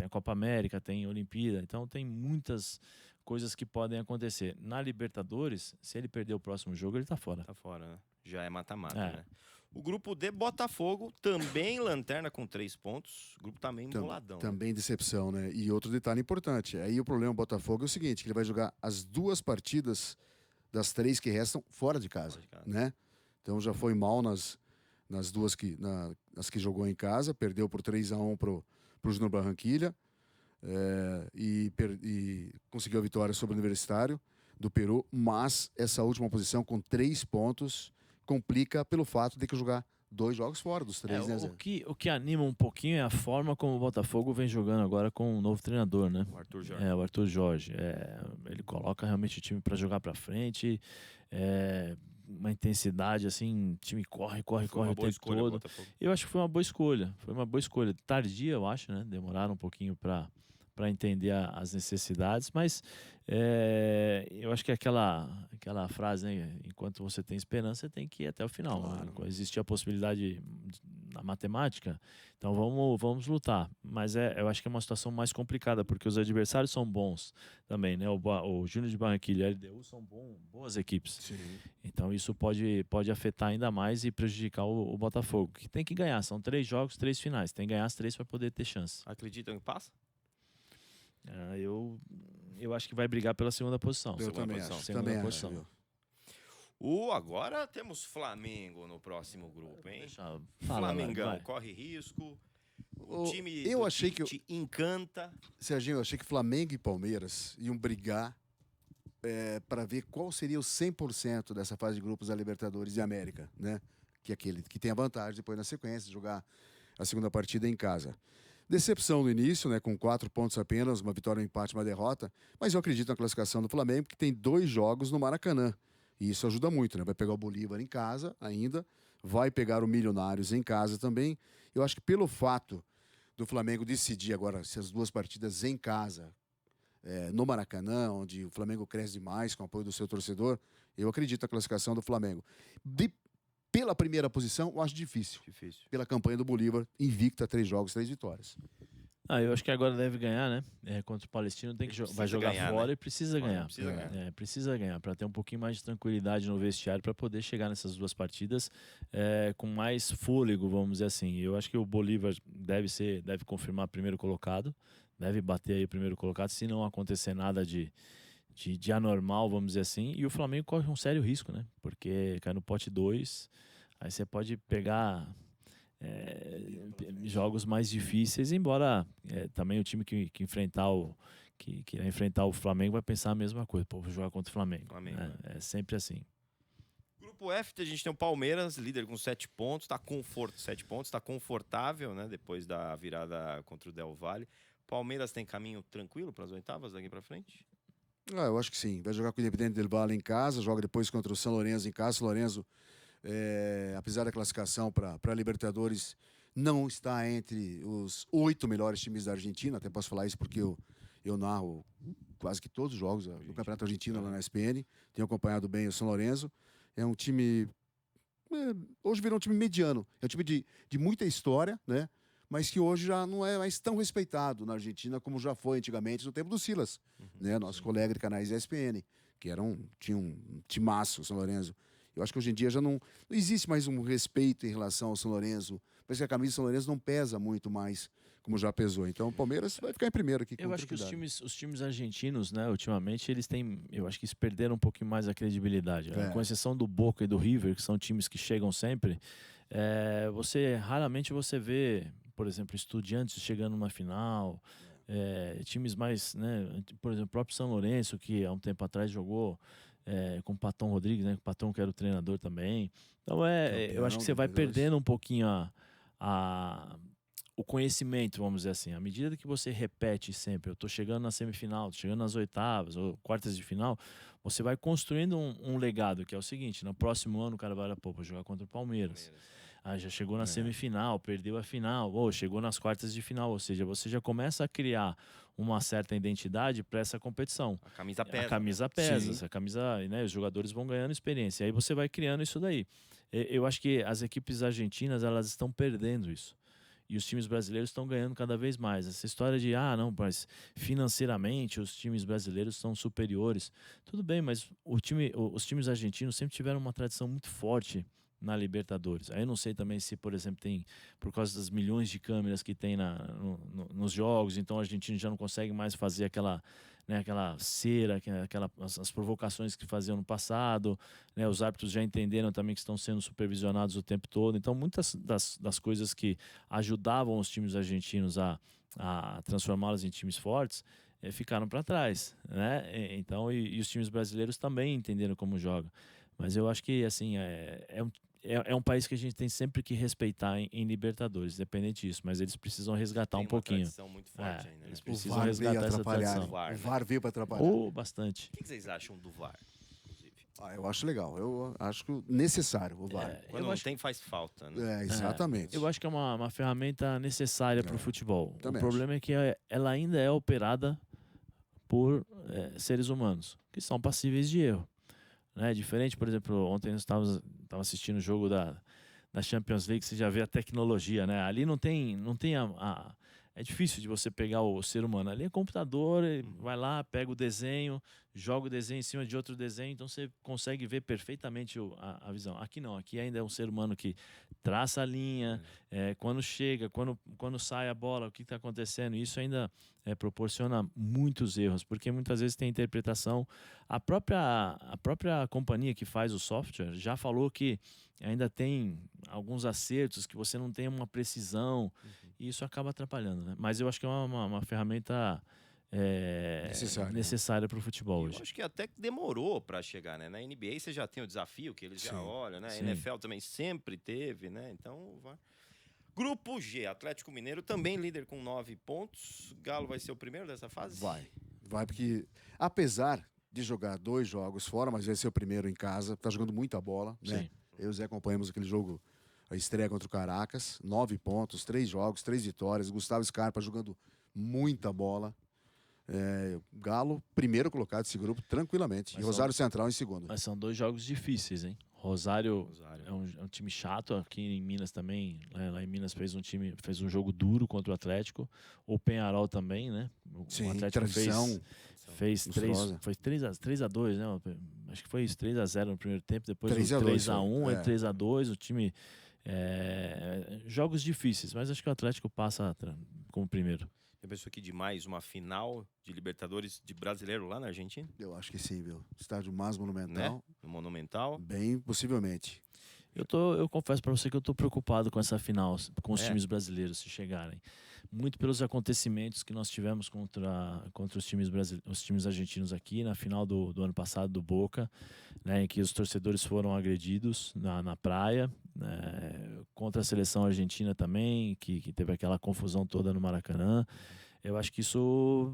a Copa América, tem a Olimpíada, então tem muitas coisas que podem acontecer. Na Libertadores, se ele perder o próximo jogo, ele tá fora. Tá fora, né? Já é mata-mata, É. né? O grupo D, Botafogo, também lanterna com 3 pontos. O grupo também emboladão. Também decepção, né? E outro detalhe importante. Aí o problema do Botafogo é o seguinte, que ele vai jogar as 2 partidas das 3 que restam fora de casa, né? Então já foi mal nas 2 nas que jogou em casa, perdeu por 3-1 pro Júnior Barranquilla e conseguiu a vitória sobre o Universitário do Peru, mas essa última posição com 3 pontos complica pelo fato de ter que jogar 2 jogos fora dos 3, né, Zé? O que anima um pouquinho é a forma como o Botafogo vem jogando agora com um novo treinador, né? O Arthur Jorge. O Arthur Jorge. Ele coloca realmente o time para jogar para frente, uma intensidade assim, o time corre o tempo todo. Eu acho que foi uma boa escolha. Foi uma boa escolha. Tardia, eu acho, né? Demoraram um pouquinho para entender as necessidades, mas eu acho que aquela frase, né? Enquanto você tem esperança, você tem que ir até o final. Claro. Né? Existe a possibilidade na matemática, então vamos lutar. Mas eu acho que é uma situação mais complicada, porque os adversários são bons também, né? O Júnior de Barranquilla e a LDU são boas equipes. Sim. Então isso pode afetar ainda mais e prejudicar o Botafogo, que tem que ganhar. São 3 jogos, 3 finais. Tem que ganhar as 3 para poder ter chance. Acreditam que passa? Eu acho que vai brigar pela segunda posição. Eu também posição. acho. Segunda Também posição. acho, Agora temos Flamengo no próximo grupo, hein? Fala, Flamengão, vai. corre risco. O O- time eu achei que te encanta. Serginho, eu achei que Flamengo e Palmeiras iam brigar para ver qual seria o 100% dessa fase de grupos da Libertadores e América, né? Que é aquele que tem a vantagem depois na sequência de jogar a segunda partida em casa. Decepção no início, né? Com 4 pontos apenas, uma vitória, um empate, uma derrota. Mas eu acredito na classificação do Flamengo, que tem 2 jogos no Maracanã. E isso ajuda muito, né? Vai pegar o Bolívar em casa ainda, vai pegar o Milionários em casa também. Eu acho que pelo fato do Flamengo decidir agora se as 2 partidas em casa, no Maracanã, onde o Flamengo cresce demais com o apoio do seu torcedor, eu acredito na classificação do Flamengo. Pela primeira posição, eu acho difícil. Pela campanha do Bolívar, invicta 3 jogos, 3 vitórias. Eu acho que agora deve ganhar, né? Contra o Palestino vai jogar ganhar, fora né? e precisa ganhar. Precisa ganhar. Precisa ganhar para ter um pouquinho mais de tranquilidade no vestiário para poder chegar nessas 2 partidas com mais fôlego, vamos dizer assim. Eu acho que o Bolívar deve confirmar primeiro colocado, deve bater aí o primeiro colocado, se não acontecer nada de anormal, vamos dizer assim. E o Flamengo corre um sério risco, né? Porque cai no pote 2, aí você pode pegar jogos mais difíceis, embora também o time que enfrentar o Flamengo vai pensar a mesma coisa. Pô, vou jogar contra o Flamengo. É sempre assim. Grupo F, a gente tem o Palmeiras, líder com 7 pontos, 7 pontos, tá confortável, né? Depois da virada contra o Del Valle. Palmeiras tem caminho tranquilo para as oitavas daqui para frente? Eu acho que sim. Vai jogar com o Independente Del Valle em casa, joga depois contra o São Lourenço em casa. São Lourenço, apesar da classificação para a Libertadores, não está entre os 8 melhores times da Argentina. Até posso falar isso porque eu narro quase que todos os jogos do Campeonato Argentino lá na ESPN. Tenho acompanhado bem o São Lourenço. É um time... hoje virou um time mediano. É um time de muita história, né? Mas que hoje já não é mais tão respeitado na Argentina como já foi antigamente no tempo do Silas, né? Nosso colega de canais ESPN, que tinha um timaço, o São Lourenço. Eu acho que hoje em dia já não existe mais um respeito em relação ao São Lourenço. Parece que a camisa do São Lourenço não pesa muito mais como já pesou. Então o Palmeiras vai ficar em primeiro aqui. Eu acho que os times argentinos, né, ultimamente, eu acho que eles perderam um pouquinho mais a credibilidade. Com exceção do Boca e do River, que são times que chegam sempre, raramente você vê, por exemplo, Estudiantes chegando numa final, times mais, né, por exemplo, o próprio São Lourenço, que há um tempo atrás jogou com o Patão Rodrigues, né, o Patão que era o treinador também. Então eu acho que você vai perdendo um pouquinho o conhecimento, vamos dizer assim. À medida que você repete sempre, eu estou chegando na semifinal, estou chegando nas oitavas ou quartas de final, você vai construindo um legado, que é o seguinte: no próximo ano o cara vai jogar contra o Palmeiras. Já chegou na semifinal, perdeu a final, ou chegou nas quartas de final. Ou seja, você já começa a criar uma certa identidade para essa competição. A camisa pesa. A camisa pesa, essa camisa, né, os jogadores vão ganhando experiência. Aí você vai criando isso daí. Eu acho que as equipes argentinas, elas estão perdendo isso. E os times brasileiros estão ganhando cada vez mais. Essa história de, não, mas financeiramente os times brasileiros são superiores. Tudo bem, mas os times argentinos sempre tiveram uma tradição muito forte na Libertadores. Aí eu não sei também se, por exemplo, tem, por causa das milhões de câmeras que tem nos jogos, então o argentino já não consegue mais fazer aquela cera, as provocações que faziam no passado, né? Os árbitros já entenderam também que estão sendo supervisionados o tempo todo. Então, muitas das coisas que ajudavam os times argentinos a transformá-los em times fortes ficaram para trás, né? Então, e os times brasileiros também entenderam como jogam. Mas eu acho que, assim, é um país que a gente tem sempre que respeitar em Libertadores, independente disso. Mas eles precisam resgatar um pouquinho. Tem uma tradição muito forte ainda, né? Eles precisam resgatar essa tradição. O VAR veio para atrapalhar. Bastante. O que vocês acham do VAR, inclusive? Eu acho legal. Eu acho necessário o VAR. Quando não tem, faz falta, né? Exatamente. Eu acho que é uma ferramenta necessária para o futebol. O problema é que ela ainda é operada por seres humanos, que são passíveis de erro. Né? Diferente, por exemplo, ontem nós estávamos assistindo o jogo da Champions League, você já vê a tecnologia, né? Ali não tem é difícil de você pegar o ser humano. Ali é computador, vai lá, pega o desenho, joga o desenho em cima de outro desenho, então você consegue ver perfeitamente a visão. Aqui não, aqui ainda é um ser humano que traça a linha, quando chega, quando sai a bola, o que está acontecendo. Isso ainda proporciona muitos erros, porque muitas vezes tem interpretação. A própria companhia que faz o software já falou que ainda tem alguns acertos que você não tem uma precisão, e isso acaba atrapalhando, né? Mas eu acho que é uma ferramenta necessária para o futebol hoje. Eu acho que até demorou para chegar, né? Na NBA você já tem o desafio que eles já olham, né? A NFL também sempre teve, né? Então, vai. Grupo G, Atlético Mineiro também líder com 9 pontos. Galo vai ser o primeiro dessa fase? Vai porque apesar de jogar 2 jogos fora, mas vai ser o primeiro em casa, tá jogando muita bola, né? Sim. Eu e o Zé acompanhamos aquele jogo, a estreia contra o Caracas, 9 pontos, 3 jogos, 3 vitórias. Gustavo Scarpa jogando muita bola. Galo, primeiro colocado desse grupo, tranquilamente. E Rosário Central em segundo. Mas são 2 jogos difíceis, hein? Rosário é um time chato. Aqui em Minas também, lá em Minas fez um jogo duro contra o Atlético. O Penharol também, né? Sim, o Atlético fez 3-2, né? Acho que foi isso, 3-0 no primeiro tempo, depois 3-1, 3-2, o time... jogos difíceis, mas acho que o Atlético passa como primeiro. Já pensou aqui de mais uma final de Libertadores de brasileiro lá na Argentina? Eu acho que sim, viu? Estádio mais monumental. Né? No Monumental? Bem possivelmente. Eu confesso para você que eu estou preocupado com essa final, com os times brasileiros se chegarem. Muito pelos acontecimentos que nós tivemos contra os times argentinos aqui na final do ano passado do Boca, né, em que os torcedores foram agredidos na praia, né, contra a seleção argentina também, que teve aquela confusão toda no Maracanã. Eu acho que isso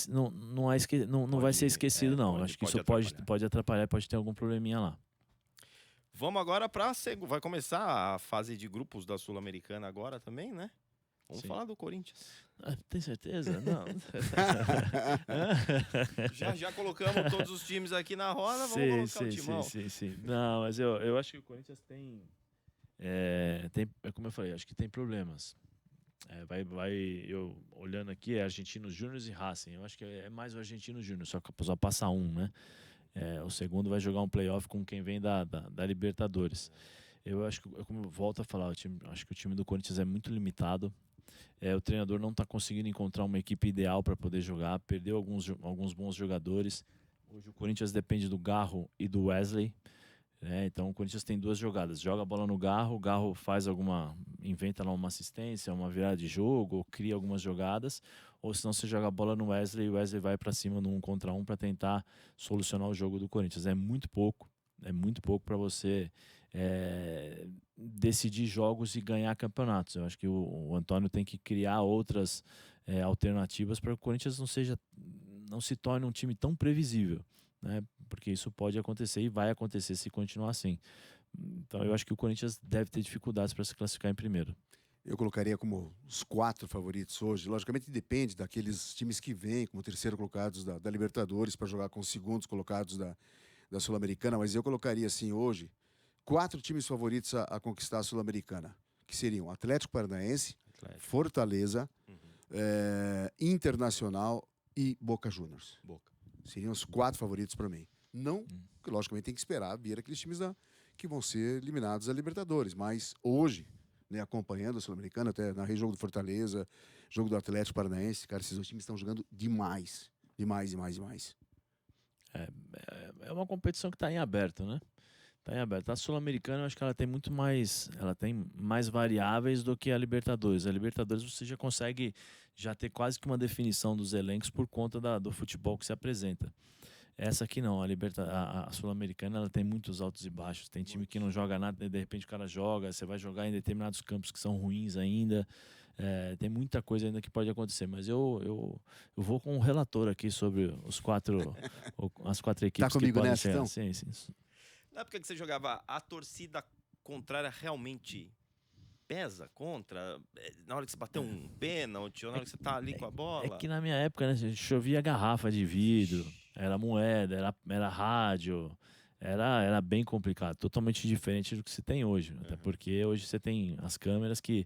não vai ser esquecido, não. Eu acho que isso pode atrapalhar, pode ter algum probleminha lá. Vamos agora para vai começar a fase de grupos da Sul-Americana agora também, né? Vamos falar do Corinthians. Tem certeza? Não. já colocamos todos os times aqui na roda, vamos colocar o timão. Sim. Não, mas eu acho que o Corinthians tem, como eu falei, acho que tem problemas. Eu olhando aqui, é Argentinos Júnior e Racing. Eu acho que é mais o Argentinos Júnior, só passa um, né? O segundo vai jogar um playoff com quem vem da Libertadores. Eu acho que, como eu volto a falar, acho que o time do Corinthians é muito limitado. O treinador não está conseguindo encontrar uma equipe ideal para poder jogar. Perdeu alguns bons jogadores. Hoje o Corinthians depende do Garro e do Wesley. Então o Corinthians tem 2 jogadas. Joga a bola no Garro, o Garro inventa lá uma assistência, uma virada de jogo, ou cria algumas jogadas. ou senão você joga a bola no Wesley e o Wesley vai para cima no 1 contra 1 para tentar solucionar o jogo do Corinthians. É muito pouco para você decidir jogos e ganhar campeonatos. Eu acho que o Antônio tem que criar outras alternativas para que o Corinthians não se torne um time tão previsível, né? Porque isso pode acontecer e vai acontecer se continuar assim. Então eu acho que o Corinthians deve ter dificuldades para se classificar em primeiro. Eu colocaria como os 4 favoritos hoje. Logicamente depende daqueles times que vêm como terceiro colocados da Libertadores para jogar com os segundos colocados da Sul-Americana, mas eu colocaria assim hoje 4 times favoritos a conquistar a Sul-Americana, que seriam Atlético Paranaense, Fortaleza, Internacional e Boca Juniors. Seriam os 4 favoritos para mim. Não, logicamente tem que esperar vir aqueles times que vão ser eliminados da Libertadores, mas hoje, né, acompanhando a Sul-Americana, até narrei jogo do Fortaleza, jogo do Atlético Paranaense, cara, esses 2 times estão jogando demais. É uma competição que está em aberto, né? Está em aberto. A Sul-Americana, eu acho que ela tem mais variáveis do que a Libertadores. A Libertadores você já consegue ter quase que uma definição dos elencos por conta do futebol que se apresenta. Essa aqui não, a Sul-Americana ela tem muitos altos e baixos. Tem time que não joga nada, de repente o cara joga, você vai jogar em determinados campos que são ruins ainda. Tem muita coisa ainda que pode acontecer, mas eu vou com um relator aqui sobre as 4 equipes tá comigo que podem nessa, chegar. então? Sim. Na época que você jogava, a torcida contrária realmente pesa contra? Na hora que você bateu um pênalti, ou na hora que você tá ali com a bola? É que na minha época, né, chovia garrafa de vidro, era moeda, era rádio, era bem complicado, totalmente diferente do que se tem hoje. Até porque hoje você tem as câmeras que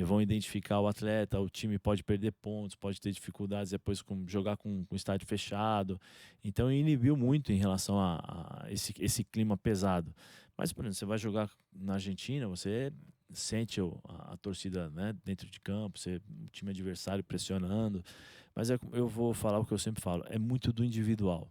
vão identificar o atleta, o time pode perder pontos, pode ter dificuldades depois jogar com o estádio fechado. Então inibiu muito em relação a esse clima pesado. Mas, por exemplo, você vai jogar na Argentina, você sente a torcida, né, dentro de campo, o time adversário pressionando. Mas eu vou falar o que eu sempre falo, é muito do individual.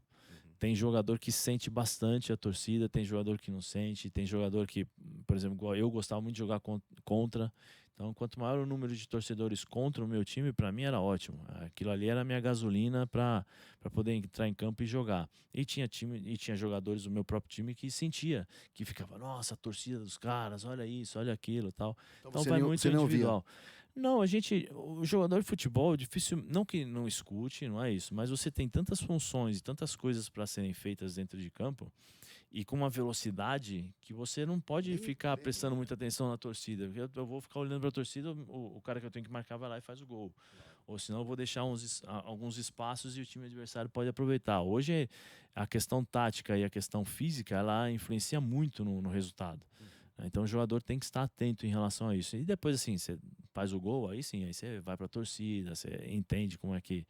Tem jogador que sente bastante a torcida, tem jogador que não sente, tem jogador que, por exemplo, eu gostava muito de jogar contra. Então, quanto maior o número de torcedores contra o meu time, para mim era ótimo. Aquilo ali era a minha gasolina para poder entrar em campo e jogar. E tinha jogadores do meu próprio time que sentia, que ficava, nossa, a torcida dos caras, olha isso, olha aquilo, tal. Então vai muito individual. Não, o jogador de futebol, difícil, não que não escute, não é isso, mas você tem tantas funções e tantas coisas para serem feitas dentro de campo e com uma velocidade que você não pode ficar prestando muita atenção na torcida. Eu vou ficar olhando para a torcida, o cara que eu tenho que marcar vai lá e faz o gol. Ou senão eu vou deixar alguns espaços e o time adversário pode aproveitar. Hoje a questão tática e a questão física, ela influencia muito no resultado. Então o jogador tem que estar atento em relação a isso. E depois, assim, você faz o gol, aí sim, aí você vai para a torcida, você entende como é que...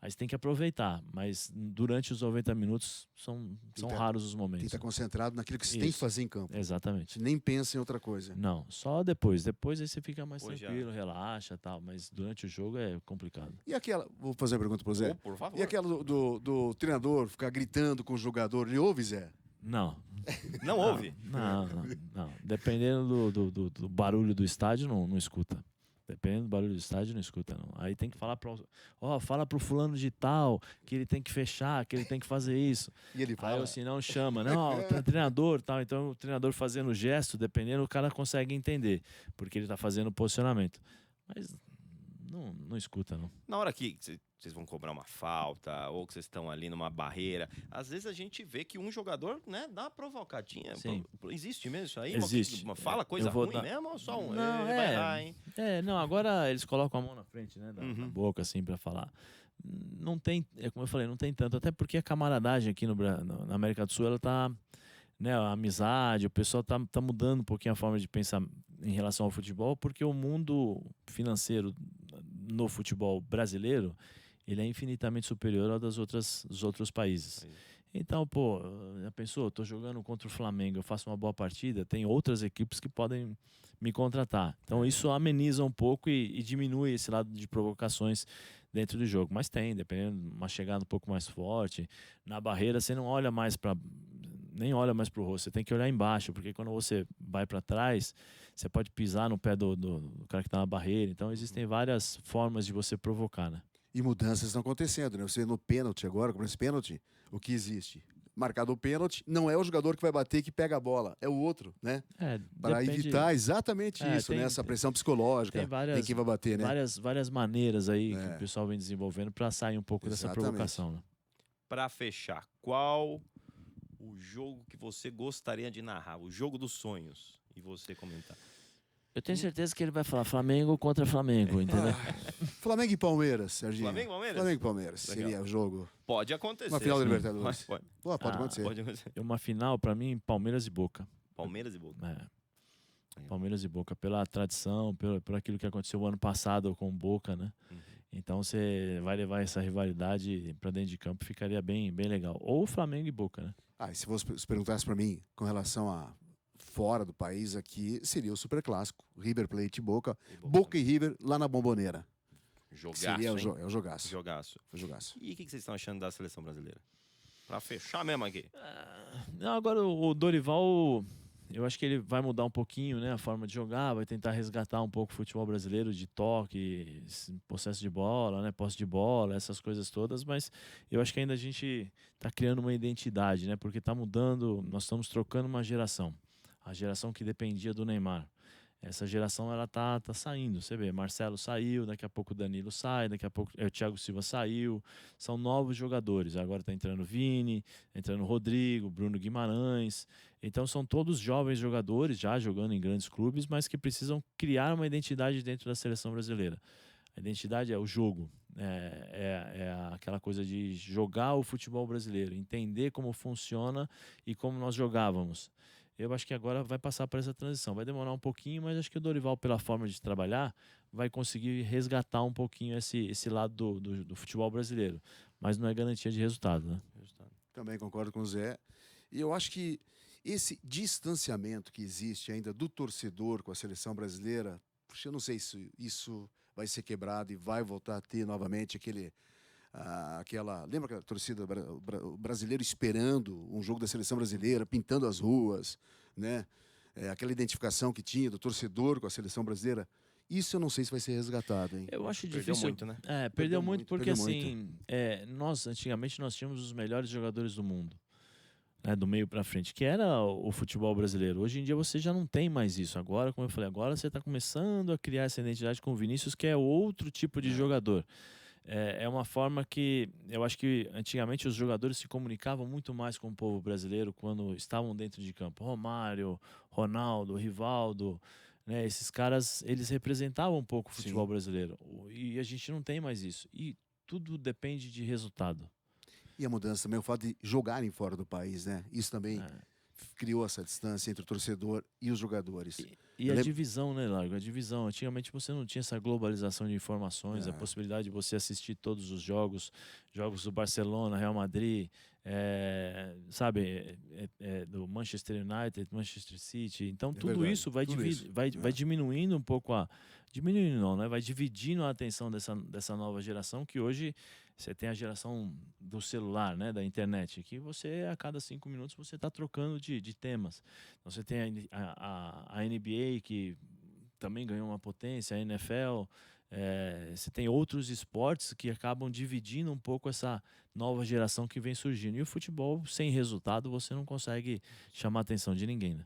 Aí você tem que aproveitar, mas durante os 90 minutos são raros os momentos. Tem que estar concentrado naquilo que você tem que fazer em campo. Exatamente. Você nem pensa em outra coisa. Não, só depois. Depois aí você fica mais tranquilo, relaxa e tal, mas durante o jogo é complicado. E aquela... Vou fazer uma pergunta para o Zé. Por favor. E aquela do treinador ficar gritando com o jogador, ele ouve, Zé? Não. Não ouve? Não. Dependendo do barulho do estádio, não escuta. Dependendo do barulho do estádio, não escuta, não. Aí tem que falar fala pro fulano de tal que ele tem que fechar, que ele tem que fazer isso. E ele fala... Aí assim, não chama. Não, o treinador tal. Então o treinador fazendo gesto, dependendo, o cara consegue entender, porque ele tá fazendo o posicionamento. Mas não escuta, não. Na hora que vocês vão cobrar uma falta, ou que vocês estão ali numa barreira, às vezes a gente vê que um jogador, né, dá uma provocadinha. Sim. Existe mesmo isso aí? Existe. Fala coisa ruim mesmo ou só um? Não, ele vai errar, hein? Não, agora eles colocam a mão na frente, né, da boca, assim, pra falar. Não tem, como eu falei, não tem tanto, até porque a camaradagem aqui na América do Sul, ela tá, né, a amizade, o pessoal tá mudando um pouquinho a forma de pensar em relação ao futebol, porque o mundo financeiro no futebol brasileiro, ele é infinitamente superior ao dos outros países. Então, já pensou, eu tô jogando contra o Flamengo, eu faço uma boa partida, tem outras equipes que podem me contratar. Então, isso ameniza um pouco e diminui esse lado de provocações dentro do jogo. Mas dependendo, uma chegada um pouco mais forte, na barreira você não olha mais nem olha mais para o rosto, você tem que olhar embaixo, porque quando você vai para trás, você pode pisar no pé do cara que está na barreira. Então, existem várias formas de você provocar, né? E mudanças estão acontecendo, né? Você vê no pênalti agora, com esse pênalti, o que existe? Marcado o pênalti, não é o jogador que vai bater que pega a bola, é o outro, né? Para Depende. evitar exatamente isso, né? Tem, Essa pressão psicológica tem em quem vai bater, né? várias maneiras aí que É. o pessoal vem desenvolvendo para sair um pouco dessa Exatamente. provocação, né? Para fechar, qual o jogo que você gostaria de narrar? O jogo dos sonhos. E você comentar. Eu tenho certeza que ele vai falar Flamengo contra Flamengo, entendeu? Flamengo e Palmeiras, Serginho. Flamengo e Palmeiras? Flamengo e Palmeiras. Legal. Seria o jogo. Pode acontecer. Uma final da sim. Libertadores. Pode. Pô, pode Ah, acontecer. Pode acontecer. Uma final, para mim, Palmeiras e Boca. Palmeiras e Boca. Palmeiras e Boca, pela tradição, por aquilo que aconteceu o ano passado com o Boca, né? Uhum. Então você vai levar essa rivalidade para dentro de campo, ficaria bem legal. Ou Flamengo e Boca, né? Ah, e se você perguntasse para mim com relação a fora do país aqui, seria o Superclássico. River Plate e Boca. Boca e River lá na Bomboneira. Jogaço, Seria hein? o jogaço. Jogaço. O jogaço. E o que vocês estão achando da seleção brasileira? Pra fechar mesmo aqui. Não, agora o Dorival, eu acho que ele vai mudar um pouquinho, né, a forma de jogar, vai tentar resgatar um pouco o futebol brasileiro de toque, possesso de bola, né, posse de bola, essas coisas todas, mas eu acho que ainda a gente está criando uma identidade, né, porque está mudando, nós estamos trocando uma geração, a geração que dependia do Neymar. Essa geração ela tá saindo, você vê, Marcelo saiu, daqui a pouco o Danilo sai, daqui a pouco o Thiago Silva saiu, são novos jogadores, agora tá entrando Vini, entrando Rodrigo, Bruno Guimarães, então são todos jovens jogadores, já jogando em grandes clubes, mas que precisam criar uma identidade dentro da seleção brasileira. A identidade é o jogo, é aquela coisa de jogar o futebol brasileiro, entender como funciona e como nós jogávamos. Eu acho que agora vai passar por essa transição. Vai demorar um pouquinho, mas acho que o Dorival, pela forma de trabalhar, vai conseguir resgatar um pouquinho esse lado do futebol brasileiro. Mas não é garantia de resultado, né? Também concordo com o Zé. E eu acho que esse distanciamento que existe ainda do torcedor com a seleção brasileira, puxa, eu não sei se isso vai ser quebrado e vai voltar a ter novamente lembra aquela torcida brasileira esperando um jogo da seleção brasileira, pintando as ruas, né? Aquela identificação que tinha do torcedor com a seleção brasileira. Isso eu não sei se vai ser resgatado, hein? Eu acho Perdeu difícil. muito, né? Perdeu muito porque perdeu assim, antigamente nós tínhamos os melhores jogadores do mundo, né, do meio para frente, que era o futebol brasileiro. Hoje em dia você já não tem mais isso. Agora, como eu falei, agora você está começando a criar essa identidade com o Vinícius, que é outro tipo de jogador. É uma forma que eu acho que antigamente os jogadores se comunicavam muito mais com o povo brasileiro quando estavam dentro de campo. Romário, Ronaldo, Rivaldo, né, esses caras, eles representavam um pouco o futebol brasileiro. E a gente não tem mais isso. E tudo depende de resultado. E a mudança também, o fato de jogarem fora do país, né? Isso também criou essa distância entre o torcedor e os jogadores. E a divisão, né, Largo? A divisão. Antigamente você não tinha essa globalização de informações, a possibilidade de você assistir todos os jogos do Barcelona, Real Madrid, do Manchester United, Manchester City. Então tudo verdade, isso vai tudo isso. vai diminuindo um pouco diminuindo não, né? Vai dividindo a atenção dessa nova geração, que hoje você tem a geração do celular, né, da internet, que você, a cada 5 minutos, você está trocando de temas. Então, você tem a NBA, que também ganhou uma potência, a NFL, você tem outros esportes que acabam dividindo um pouco essa nova geração que vem surgindo. E o futebol, sem resultado, você não consegue chamar a atenção de ninguém, né?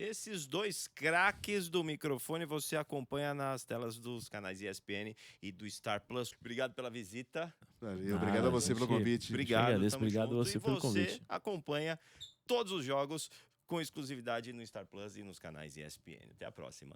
Esses dois craques do microfone você acompanha nas telas dos canais ESPN e do Star Plus. Obrigado pela visita. Valeu, obrigado a você pelo convite. Obrigado. Agradeço, tamo obrigado junto. a você pelo convite. Você acompanha todos os jogos com exclusividade no Star Plus e nos canais ESPN. Até a próxima.